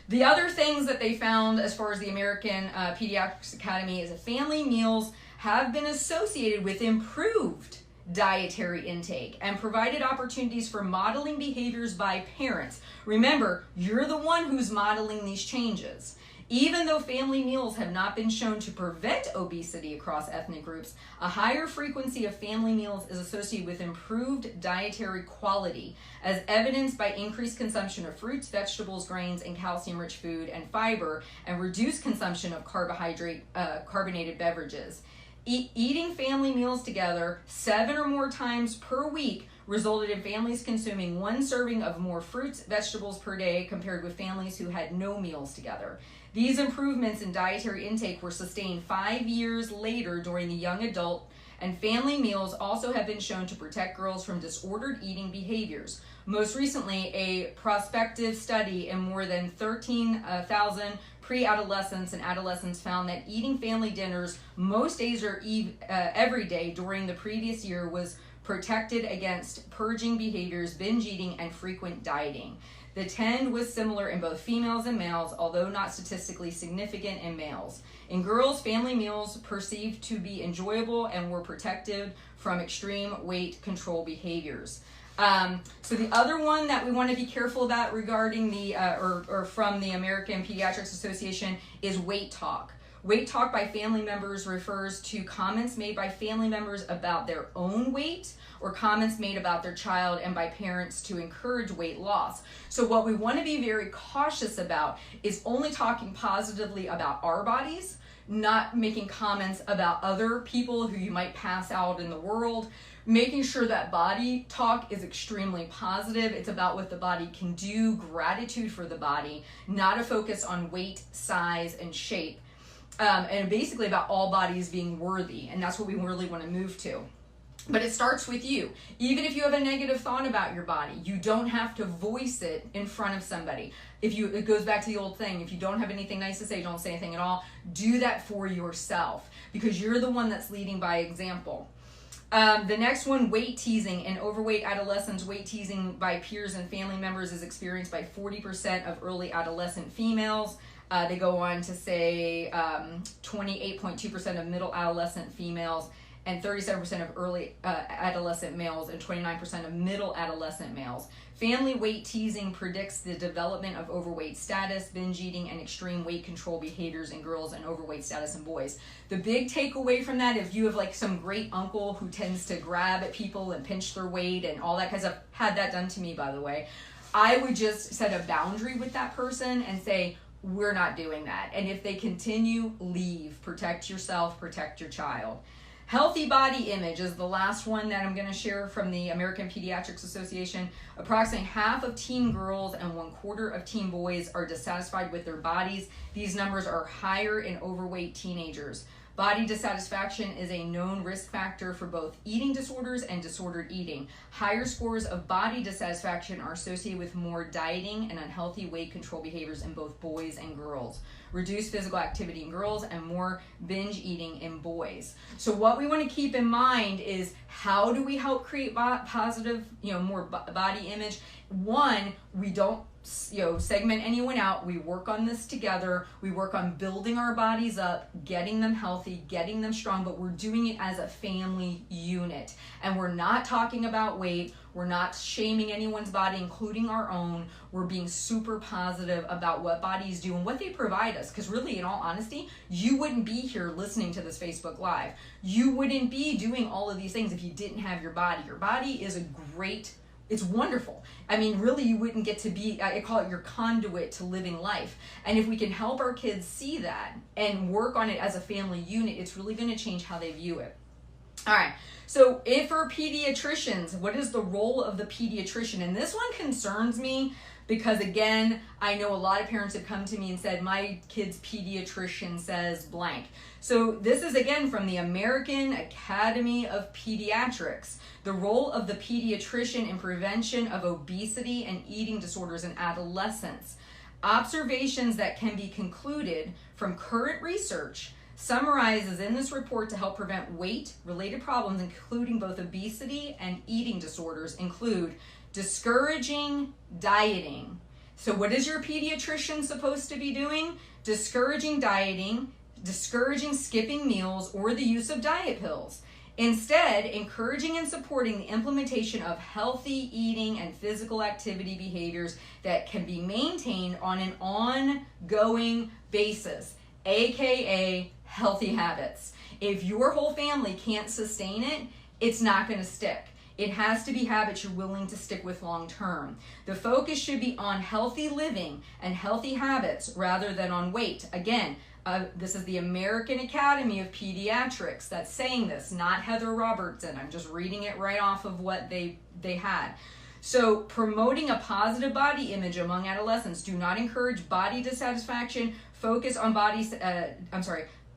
The other things that they found as far as the American Pediatrics Academy is that family meals have been associated with improved dietary intake and provided opportunities for modeling behaviors by parents. Remember, you're the one who's modeling these changes. Even though family meals have not been shown to prevent obesity across ethnic groups, a higher frequency of family meals is associated with improved dietary quality, as evidenced by increased consumption of fruits, vegetables, grains, and calcium-rich food and fiber, and reduced consumption of carbonated beverages. Eating family meals together 7 or more times per week resulted in families consuming 1 serving of more fruits, vegetables per day compared with families who had no meals together. These improvements in dietary intake were sustained 5 years later during the young adult, and family meals also have been shown to protect girls from disordered eating behaviors. Most recently, a prospective study in more than 13,000 pre-adolescents and adolescents found that eating family dinners most days or every day during the previous year was protected against purging behaviors, binge eating, and frequent dieting. The trend was similar in both females and males, although not statistically significant in males. In girls, family meals perceived to be enjoyable and were protected from extreme weight control behaviors. So the other one that we want to be careful about regarding the, or from the American Pediatrics Association is weight talk. Weight talk by family members refers to comments made by family members about their own weight or comments made about their child and by parents to encourage weight loss. So what we want to be very cautious about is only talking positively about our bodies, not making comments about other people who you might pass out in the world. Making sure that body talk is extremely positive. It's about what the body can do, gratitude for the body, not a focus on weight, size, and shape. And basically about all bodies being worthy, and that's what we really want to move to. But it starts with you. Even if you have a negative thought about your body, you don't have to voice it in front of somebody. It goes back to the old thing, if you don't have anything nice to say, don't say anything at all. Do that for yourself, because you're the one that's leading by example. The next one, weight teasing. In overweight adolescents, weight teasing by peers and family members is experienced by 40% of early adolescent females. They go on to say 28.2% of middle adolescent females, and 37% of early adolescent males, and 29% of middle adolescent males. Family weight teasing predicts the development of overweight status, binge eating, and extreme weight control behaviors in girls and overweight status in boys. The big takeaway from that, if you have like some great uncle who tends to grab at people and pinch their weight and all that kind of stuff, had that done to me, by the way, I would just set a boundary with that person and say, we're not doing that. And if they continue, leave. Protect yourself, protect your child. Healthy body image is the last one that I'm going to share from the American Pediatrics Association. Approximately half of teen girls and 1/4 of teen boys are dissatisfied with their bodies. These numbers are higher in overweight teenagers. Body dissatisfaction is a known risk factor for both eating disorders and disordered eating. Higher scores of body dissatisfaction are associated with more dieting and unhealthy weight control behaviors in both boys and girls. Reduced physical activity in girls and more binge eating in boys. So what we want to keep in mind is, how do we help create positive, more body image? One, we don't segment anyone out. We work on this together. We work on building our bodies up, getting them healthy, getting them strong, but we're doing it as a family unit. And we're not talking about weight. We're not shaming anyone's body, including our own. We're being super positive about what bodies do and what they provide us. Because really, in all honesty, you wouldn't be here listening to this Facebook Live. You wouldn't be doing all of these things if you didn't have your body. Your body is it's wonderful. I mean, really, you wouldn't get to be, I call it your conduit to living life. And if we can help our kids see that and work on it as a family unit, it's really going to change how they view it. All right. So if for pediatricians, what is the role of the pediatrician? And this one concerns me because, again, I know a lot of parents have come to me and said, my kid's pediatrician says blank. So this is, again, from the American Academy of Pediatrics. The role of the pediatrician in prevention of obesity and eating disorders in adolescents. Observations that can be concluded from current research summarizes in this report to help prevent weight-related problems, including both obesity and eating disorders, include discouraging dieting. So what is your pediatrician supposed to be doing? Discouraging dieting, discouraging skipping meals or the use of diet pills. Instead, encouraging and supporting the implementation of healthy eating and physical activity behaviors that can be maintained on an ongoing basis, aka healthy habits. If your whole family can't sustain it, it's not going to stick. It has to be habits you're willing to stick with long term. The focus should be on healthy living and healthy habits rather than on weight. Again, This is the American Academy of Pediatrics that's saying this, not Heather Robertson. I'm just reading it right off of what they had. So promoting a positive body image among adolescents, do not encourage body dissatisfaction,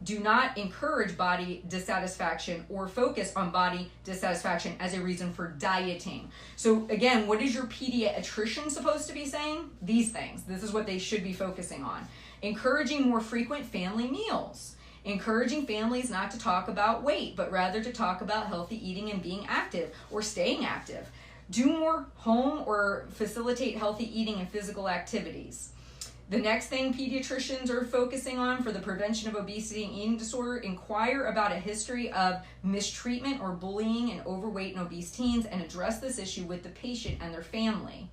do not encourage body dissatisfaction or focus on body dissatisfaction as a reason for dieting. So again, what is your pediatrician supposed to be saying? These things. This is what they should be focusing on. Encouraging more frequent family meals. Encouraging families not to talk about weight, but rather to talk about healthy eating and being active or staying active. Do more home or facilitate healthy eating and physical activities. The next thing pediatricians are focusing on for the prevention of obesity and eating disorder, inquire about a history of mistreatment or bullying in overweight and obese teens and address this issue with the patient and their family.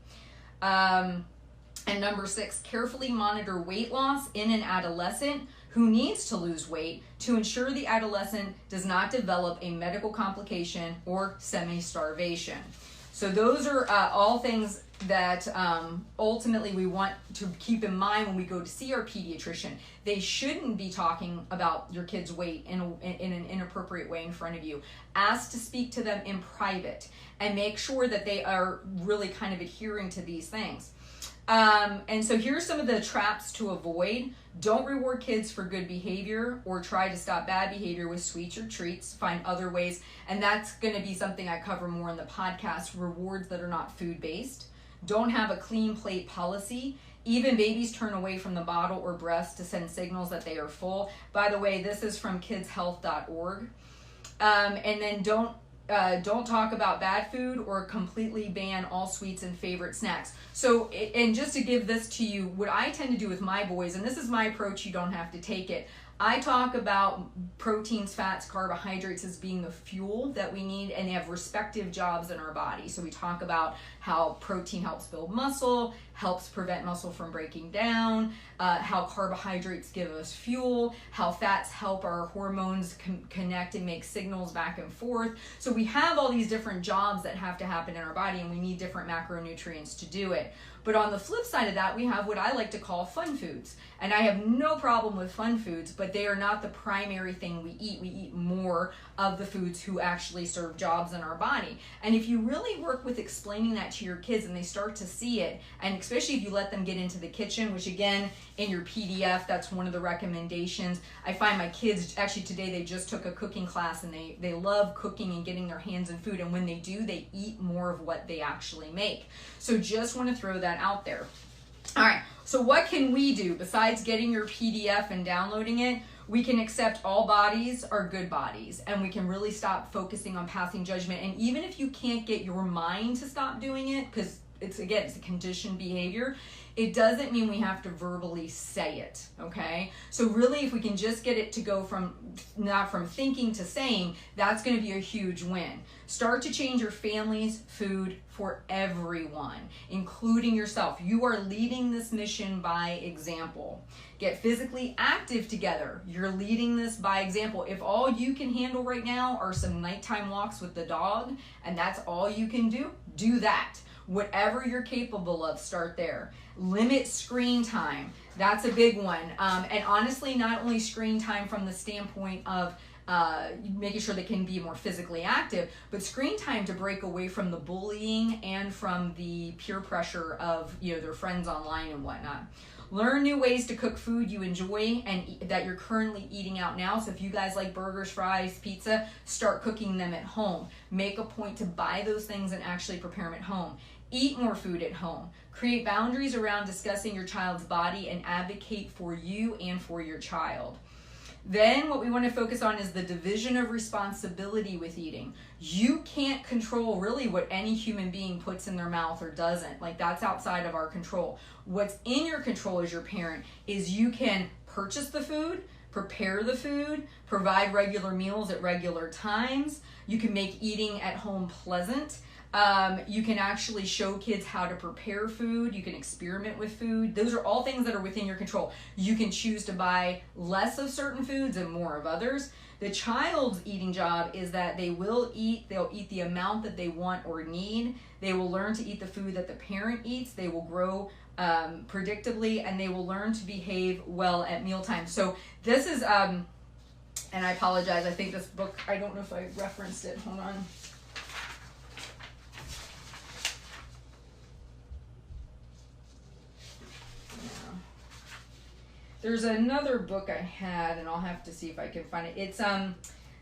And number 6, carefully monitor weight loss in an adolescent who needs to lose weight to ensure the adolescent does not develop a medical complication or semi-starvation. So those are all things that ultimately we want to keep in mind when we go to see our pediatrician. They shouldn't be talking about your kid's weight in an inappropriate way in front of you. Ask to speak to them in private and make sure that they are really kind of adhering to these things. And so here's some of the traps to avoid. Don't reward kids for good behavior or try to stop bad behavior with sweets or treats. Find other ways. And that's going to be something I cover more in the podcast, rewards that are not food-based. Don't have a clean plate policy. Even babies turn away from the bottle or breast to send signals that they are full. By the way, this is from kidshealth.org. And then don't talk about bad food or completely ban all sweets and favorite snacks. So, and just to give this to you, what I tend to do with my boys, and this is my approach, you don't have to take it. I talk about proteins, fats, carbohydrates as being the fuel that we need, and they have respective jobs in our body. So we talk about how protein helps build muscle, helps prevent muscle from breaking down, how carbohydrates give us fuel, how fats help our hormones connect and make signals back and forth. So we have all these different jobs that have to happen in our body, and we need different macronutrients to do it. But on the flip side of that, we have what I like to call fun foods. And I have no problem with fun foods, but they are not the primary thing we eat. We eat more of the foods who actually serve jobs in our body. And if you really work with explaining that to your kids and they start to see it, and especially if you let them get into the kitchen, which again, in your PDF, that's one of the recommendations. I find my kids, actually today they just took a cooking class and they love cooking and getting their hands in food. And when they do, they eat more of what they actually make. So just want to throw that out there. All right, so what can we do besides getting your PDF and downloading it? We can accept all bodies are good bodies, and we can really stop focusing on passing judgment. And even if you can't get your mind to stop doing it, because it's a conditioned behavior, it doesn't mean we have to verbally say it, okay? So really, if we can just get it to go from not from thinking to saying, that's gonna be a huge win. Start to change your family's food for everyone, including yourself. You are leading this mission by example. Get physically active together. You're leading this by example. If all you can handle right now are some nighttime walks with the dog, and that's all you can do, do that. Whatever you're capable of, start there. Limit screen time. That's a big one. And honestly, not only screen time from the standpoint of making sure they can be more physically active, but screen time to break away from the bullying and from the peer pressure of their friends online and whatnot. Learn new ways to cook food you enjoy and that you're currently eating out now. So if you guys like burgers, fries, pizza, start cooking them at home. Make a point to buy those things and actually prepare them at home. Eat more food at home. Create boundaries around discussing your child's body and advocate for you and for your child. Then what we want to focus on is the division of responsibility with eating. You can't control really what any human being puts in their mouth or doesn't. Like, that's outside of our control. What's in your control as your parent is you can purchase the food, prepare the food, provide regular meals at regular times. You can make eating at home pleasant. You can actually show kids how to prepare food. You can experiment with food. Those are all things that are within your control. You can choose to buy less of certain foods and more of others. The child's eating job is that they'll eat the amount that they want or need. They will learn to eat the food that the parent eats. They will grow predictably, and they will learn to behave well at mealtime. So this is, and I apologize, I think this book, I don't know if I referenced it. Hold on. There's another book I had, and I'll have to see if I can find it. It's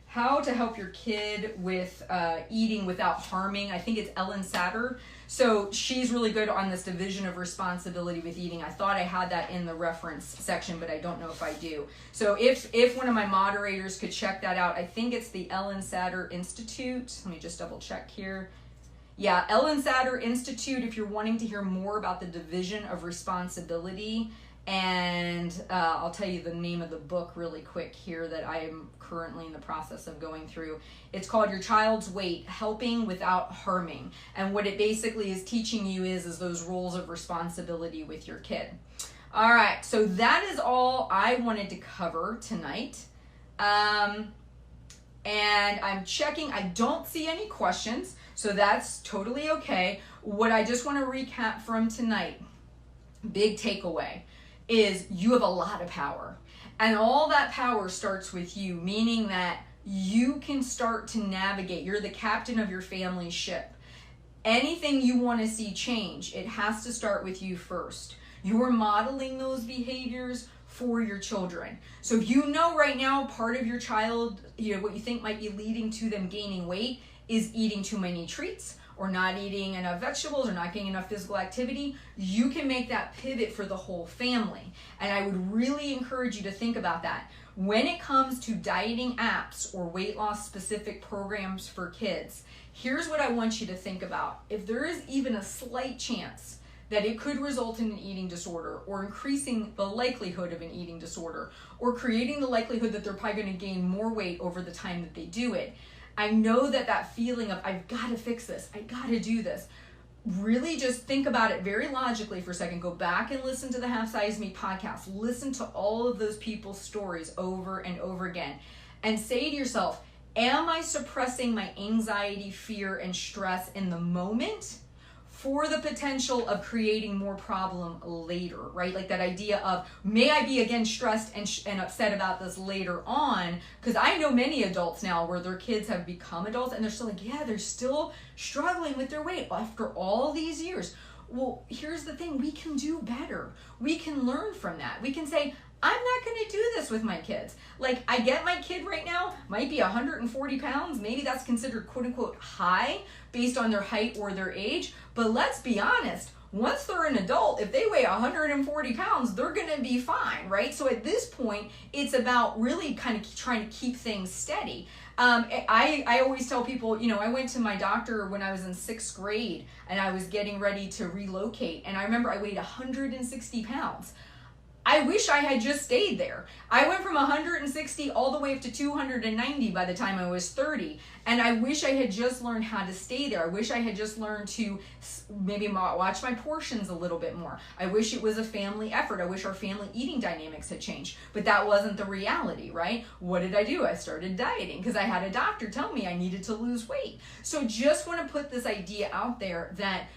How to Help Your Kid with Eating Without Harming. I think it's Ellen Satter. So she's really good on this division of responsibility with eating. I thought I had that in the reference section, but I don't know if I do. So if one of my moderators could check that out, I think it's the Ellen Satter Institute. Let me just double check here. Yeah, Ellen Satter Institute, if you're wanting to hear more about the division of responsibility. And I'll tell you the name of the book really quick here that I am currently in the process of going through. It's called Your Child's Weight, Helping Without Harming. And what it basically is teaching you is those roles of responsibility with your kid. All right, so that is all I wanted to cover tonight. And I'm checking, I don't see any questions, so that's totally okay. What I just want to recap from tonight, big takeaway, is you have a lot of power. And all that power starts with you, meaning that you can start to navigate. You're the captain of your family ship. Anything you want to see change, it has to start with you first. You're modeling those behaviors for your children. So if you know right now part of your child, what you think might be leading to them gaining weight is eating too many treats, or not eating enough vegetables, or not getting enough physical activity, you can make that pivot for the whole family. And I would really encourage you to think about that. When it comes to dieting apps or weight loss specific programs for kids, here's what I want you to think about. If there is even a slight chance that it could result in an eating disorder, or increasing the likelihood of an eating disorder, or creating the likelihood that they're probably going to gain more weight over the time that they do it, I know that feeling of, I've got to fix this, I got to do this. Really just think about it very logically for a second. Go back and listen to the Half Size Me podcast. Listen to all of those people's stories over and over again. And say to yourself, am I suppressing my anxiety, fear, and stress in the moment for the potential of creating more problem later, right? Like that idea of, may I be again stressed and upset about this later on? Because I know many adults now where their kids have become adults and they're still like, yeah, they're still struggling with their weight after all these years. Well, here's the thing, we can do better. We can learn from that. We can say, I'm not going to do this with my kids. Like, I get my kid right now might be 140 pounds. Maybe that's considered quote unquote high based on their height or their age. But let's be honest, once they're an adult, if they weigh 140 pounds, they're going to be fine, right? So at this point, it's about really kind of trying to keep things steady. I always tell people, I went to my doctor when I was in 6th grade and I was getting ready to relocate. And I remember I weighed 160 pounds. I wish I had just stayed there. I went from 160 all the way up to 290 by the time I was 30. And I wish I had just learned how to stay there. I wish I had just learned to maybe watch my portions a little bit more. I wish it was a family effort. I wish our family eating dynamics had changed. But that wasn't the reality, right? What did I do? I started dieting because I had a doctor tell me I needed to lose weight. So just want to put this idea out there that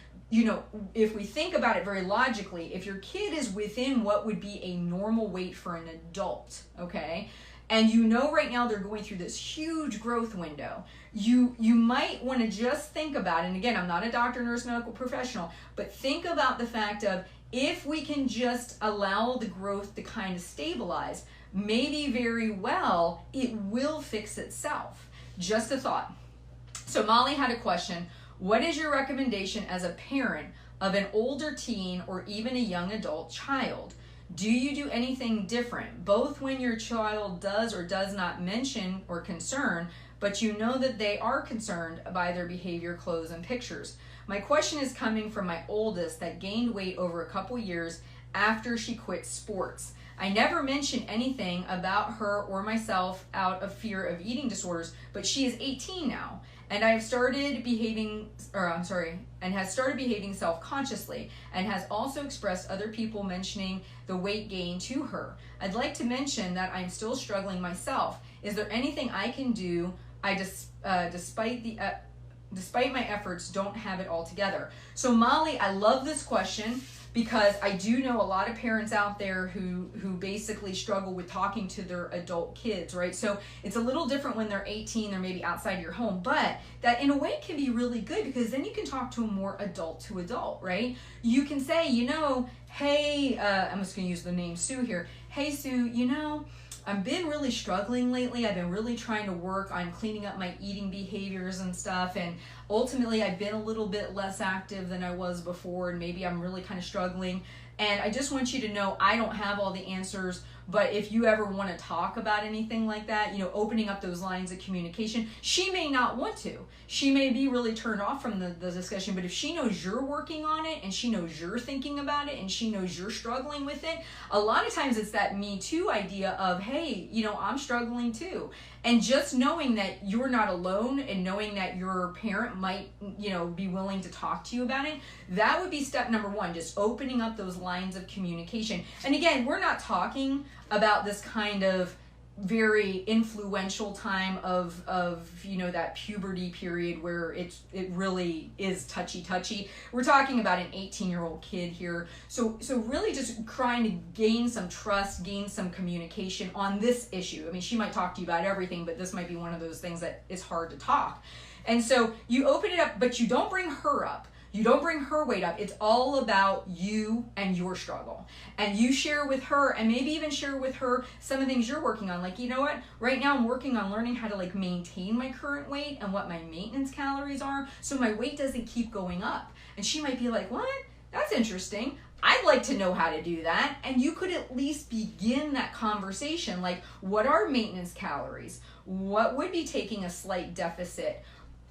if we think about it very logically, if your kid is within what would be a normal weight for an adult, okay, and right now they're going through this huge growth window, you might want to just think about, and again, I'm not a doctor, nurse, medical professional, but think about the fact of, if we can just allow the growth to kind of stabilize, maybe very well, it will fix itself. Just a thought. So Molly had a question. What is your recommendation as a parent of an older teen or even a young adult child? Do you do anything different, both when your child does or does not mention or concern, but you know that they are concerned by their behavior, clothes, and pictures? My question is coming from my oldest that gained weight over a couple years after she quit sports. I never mention anything about her or myself out of fear of eating disorders, but she is 18 now. And has started behaving self-consciously, and has also expressed other people mentioning the weight gain to her. I'd like to mention that I'm still struggling myself. Is there anything I can do? Despite my efforts, don't have it all together. So Molly, I love this question. because I do know a lot of parents out there who basically struggle with talking to their adult kids, right? So it's a little different when they're 18, they're maybe outside your home, but that in a way can be really good because then you can talk to them more adult to adult, right? You can say, hey, I'm just going to use the name Sue here. Hey, Sue, I've been really struggling lately. I've been really trying to work on cleaning up my eating behaviors and stuff. And ultimately, I've been a little bit less active than I was before. And maybe I'm really kind of struggling. And I just want you to know I don't have all the answers. But if you ever want to talk about anything like that, opening up those lines of communication, she may not want to. She may be really turned off from the discussion, but if she knows you're working on it and she knows you're thinking about it and she knows you're struggling with it, a lot of times it's that Me Too idea of, hey, I'm struggling too. And just knowing that you're not alone and knowing that your parent might, be willing to talk to you about it, that would be step number one, just opening up those lines of communication. And again, we're not talking about this kind of very influential time of that puberty period where it really is touchy. We're talking about an 18-year-old kid here. So really just trying to gain some trust, gain some communication on this issue. I mean, she might talk to you about everything, but this might be one of those things that is hard to talk. And so you open it up, but you don't bring her up. You don't bring her weight up. It's all about you and your struggle. And you share with her and maybe even share with her some of the things you're working on. Like, what? Right now I'm working on learning how to maintain my current weight and what my maintenance calories are so my weight doesn't keep going up. And she might be like, what? That's interesting. I'd like to know how to do that. And you could at least begin that conversation. Like, what are maintenance calories? What would be taking a slight deficit?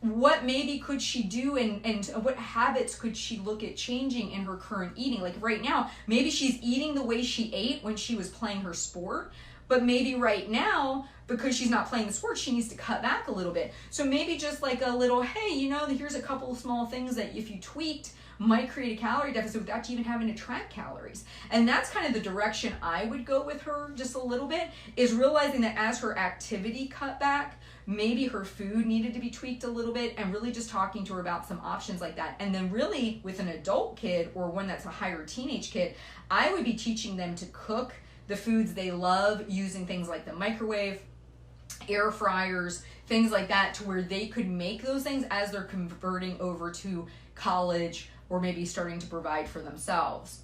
What maybe could she do and what habits could she look at changing in her current eating? Like right now, maybe she's eating the way she ate when she was playing her sport, but maybe right now, because she's not playing the sport, she needs to cut back a little bit. So maybe just like a little, hey, here's a couple of small things that if you tweaked might create a calorie deficit without you even having to track calories. And that's kind of the direction I would go with her just a little bit, is realizing that as her activity cut back, maybe her food needed to be tweaked a little bit, and really just talking to her about some options like that. And then really with an adult kid or one that's a higher teenage kid, I would be teaching them to cook the foods they love using things like the microwave, air fryers, things like that, to where they could make those things as they're converting over to college or maybe starting to provide for themselves.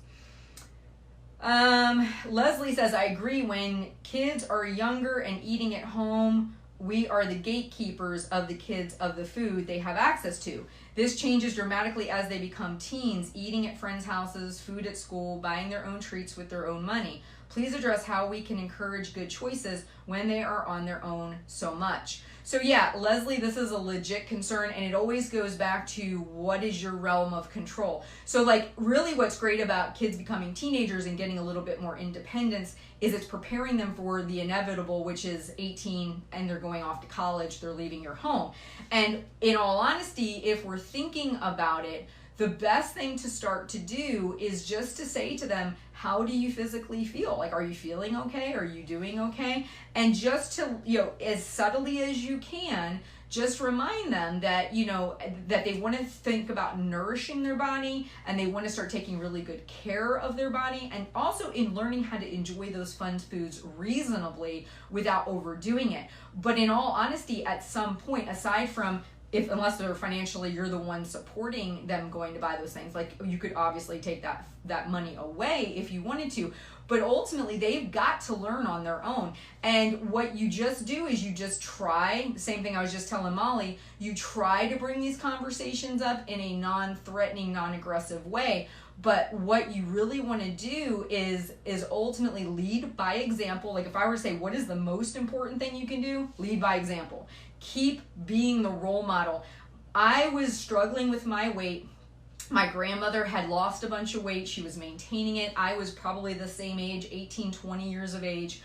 Leslie says, I agree. When kids are younger and eating at home, we are the gatekeepers of the kids of the food they have access to. This changes dramatically as they become teens, eating at friends' houses, food at school, buying their own treats with their own money. Please address how we can encourage good choices when they are on their own so much. So yeah, Leslie, this is a legit concern, and it always goes back to what is your realm of control. So really what's great about kids becoming teenagers and getting a little bit more independence is it's preparing them for the inevitable, which is 18 and they're going off to college, they're leaving your home. And in all honesty, if we're thinking about it, the best thing to start to do is just to say to them, how do you physically feel? Are you feeling okay? Are you doing okay? And just to, as subtly as you can, just remind them that, that they want to think about nourishing their body and they want to start taking really good care of their body, and also in learning how to enjoy those fun foods reasonably without overdoing it. But in all honesty, at some point, aside from unless they're financially, you're the one supporting them going to buy those things. You could obviously take that money away if you wanted to, but ultimately they've got to learn on their own. And what you just do is you just try, same thing I was just telling Molly, you try to bring these conversations up in a non-threatening, non-aggressive way. But what you really want to do is ultimately lead by example. If I were to say, what is the most important thing you can do? Lead by example. Keep being the role model. I was struggling with my weight. My grandmother had lost a bunch of weight. She was maintaining it. I was probably the same age, 18, 20 years of age.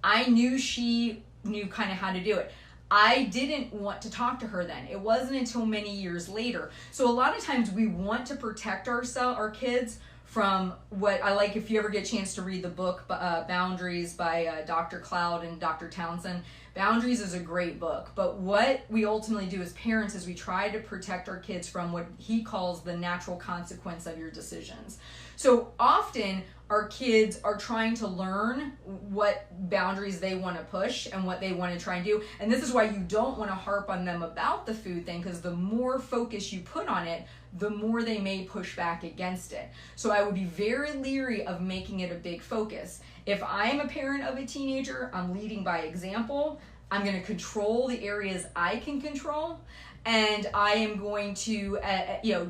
I knew she knew kind of how to do it. I didn't want to talk to her then. It wasn't until many years later. So a lot of times we want to protect our kids from what I like. If you ever get a chance to read the book Boundaries by Dr. Cloud and Dr. Townsend, Boundaries is a great book. But what we ultimately do as parents is we try to protect our kids from what he calls the natural consequence of your decisions. So often our kids are trying to learn what boundaries they want to push and what they want to try and do. And this is why you don't want to harp on them about the food thing, because the more focus you put on it, the more they may push back against it. So I would be very leery of making it a big focus. If I am a parent of a teenager, I'm leading by example. I'm going to control the areas I can control. And I am going to,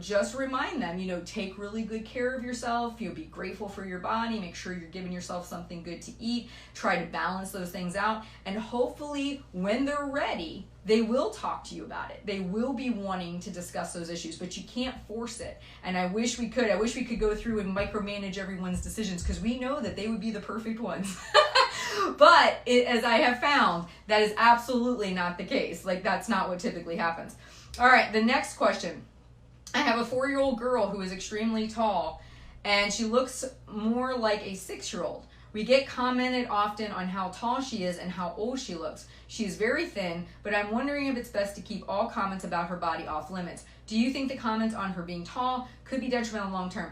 just remind them, take really good care of yourself. Be grateful for your body. Make sure you're giving yourself something good to eat. Try to balance those things out. And hopefully, when they're ready, they will talk to you about it. They will be wanting to discuss those issues, but you can't force it. And I wish we could. I wish we could go through and micromanage everyone's decisions, because we know that they would be the perfect ones. But as I have found, that is absolutely not the case. Like, that's not what typically happens. All right, the next question. I have a 4-year-old girl who is extremely tall, and she looks more like a 6-year-old. We get commented often on how tall she is and how old she looks. She is very thin, but I'm wondering if it's best to keep all comments about her body off limits. Do you think the comments on her being tall could be detrimental long term?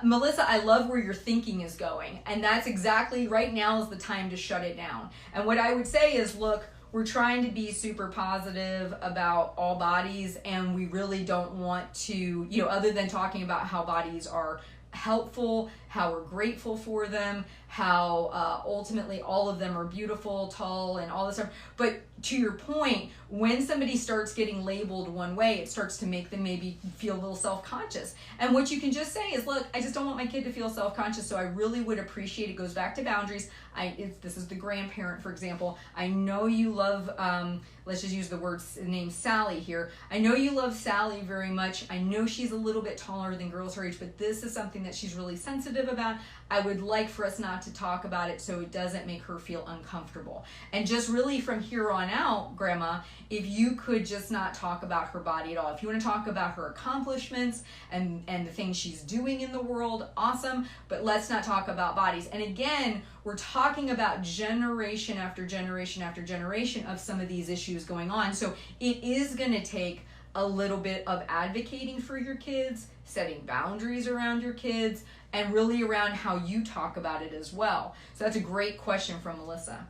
Melissa, I love where your thinking is going, and that's exactly right now is the time to shut it down. And what I would say is, look, we're trying to be super positive about all bodies, and we really don't want to, other than talking about how bodies are helpful, how we're grateful for them, how ultimately all of them are beautiful, tall, and all this stuff. But to your point, when somebody starts getting labeled one way, it starts to make them maybe feel a little self-conscious. And what you can just say is, look, I just don't want my kid to feel self-conscious, so I really would appreciate, it goes back to boundaries. This is the grandparent, for example. I know you love, let's just use the name Sally here. I know you love Sally very much. I know she's a little bit taller than girls her age, but this is something that she's really sensitive about. I would like for us not to talk about it so it doesn't make her feel uncomfortable. And just really from here on out, Grandma, if you could just not talk about her body at all. If you want to talk about her accomplishments and the things she's doing in the world, awesome, but let's not talk about bodies. And again, we're talking about generation after generation after generation of some of these issues going on. So it is going to take a little bit of advocating for your kids, setting boundaries around your kids, and really around how you talk about it as well. So that's a great question from Melissa.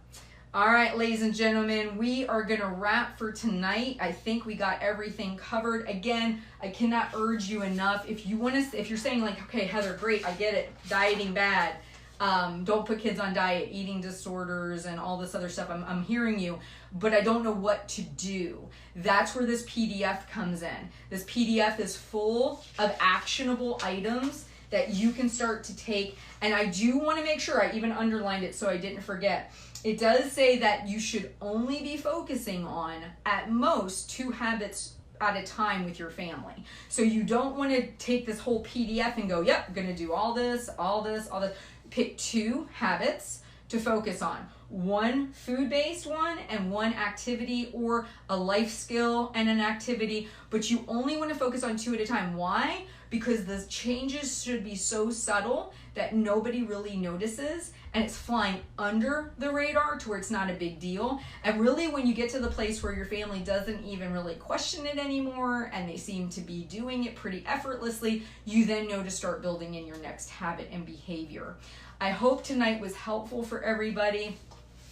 All right, ladies and gentlemen, we are going to wrap for tonight. I think we got everything covered. Again, I cannot urge you enough. If you're saying like, okay, Heather, great, I get it, dieting bad. Don't put kids on diet, eating disorders, and all this other stuff. I'm hearing you, but I don't know what to do. That's where this PDF comes in. This PDF is full of actionable items that you can start to take. And I do want to make sure, I even underlined it so I didn't forget. It does say that you should only be focusing on, at most, 2 habits at a time with your family. So you don't want to take this whole PDF and go, yep, I'm going to do all this, all this, all this. Pick 2 habits to focus on. 1 food-based one and 1 activity or a life skill and an activity, but you only want to focus on 2 at a time. Why? Because the changes should be so subtle that nobody really notices, and it's flying under the radar to where it's not a big deal. And really, when you get to the place where your family doesn't even really question it anymore and they seem to be doing it pretty effortlessly, you then know to start building in your next habit and behavior. I hope tonight was helpful for everybody.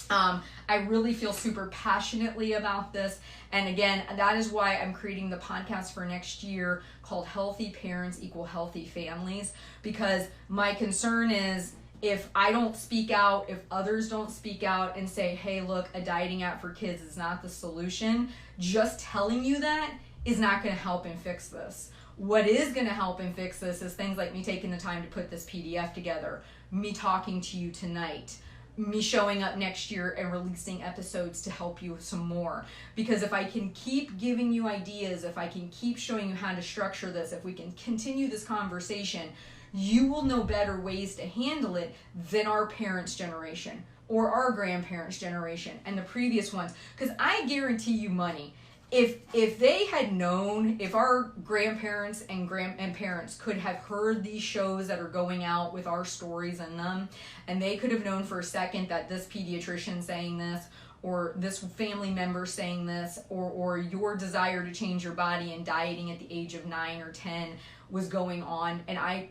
I really feel super passionately about this. And again, that is why I'm creating the podcast for next year called Healthy Parents Equal Healthy Families, because my concern is if I don't speak out, if others don't speak out and say, hey, look, a dieting app for kids is not the solution, just telling you that is not going to help and fix this. What is going to help and fix this is things like me taking the time to put this PDF together, me talking to you tonight, me showing up next year and releasing episodes to help you some more. Because if I can keep giving you ideas, if I can keep showing you how to structure this, if we can continue this conversation, you will know better ways to handle it than our parents' generation or our grandparents' generation and the previous ones. Because I guarantee you money, if they had known, if our grandparents and parents could have heard these shows that are going out with our stories in them, and they could have known for a second that this pediatrician saying this, or this family member saying this, or your desire to change your body and dieting at the age of 9 or 10 was going on, and I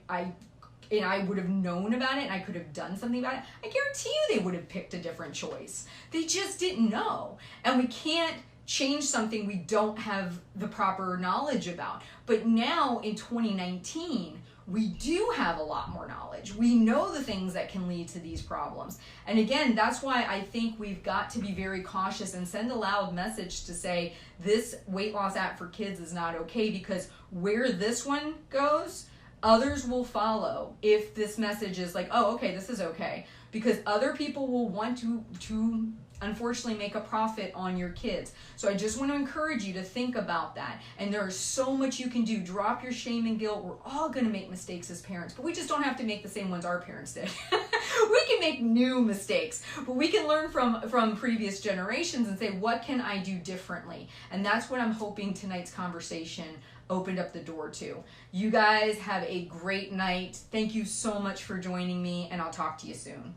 would have known about it and I could have done something about it, I guarantee you they would have picked a different choice. They just didn't know. And we can't change something we don't have the proper knowledge about. But now in 2019, we do have a lot more knowledge. We know the things that can lead to these problems. And again, that's why I think we've got to be very cautious and send a loud message to say this weight loss app for kids is not okay, because where this one goes, others will follow if this message is like, oh, okay, this is okay. Because other people will want to unfortunately make a profit on your kids. So I just want to encourage you to think about that. And there is so much you can do. Drop your shame and guilt. We're all going to make mistakes as parents, but we just don't have to make the same ones our parents did. We can make new mistakes, but we can learn from previous generations and say, what can I do differently? And that's what I'm hoping tonight's conversation opened up the door to. You guys have a great night. Thank you so much for joining me, and I'll talk to you soon.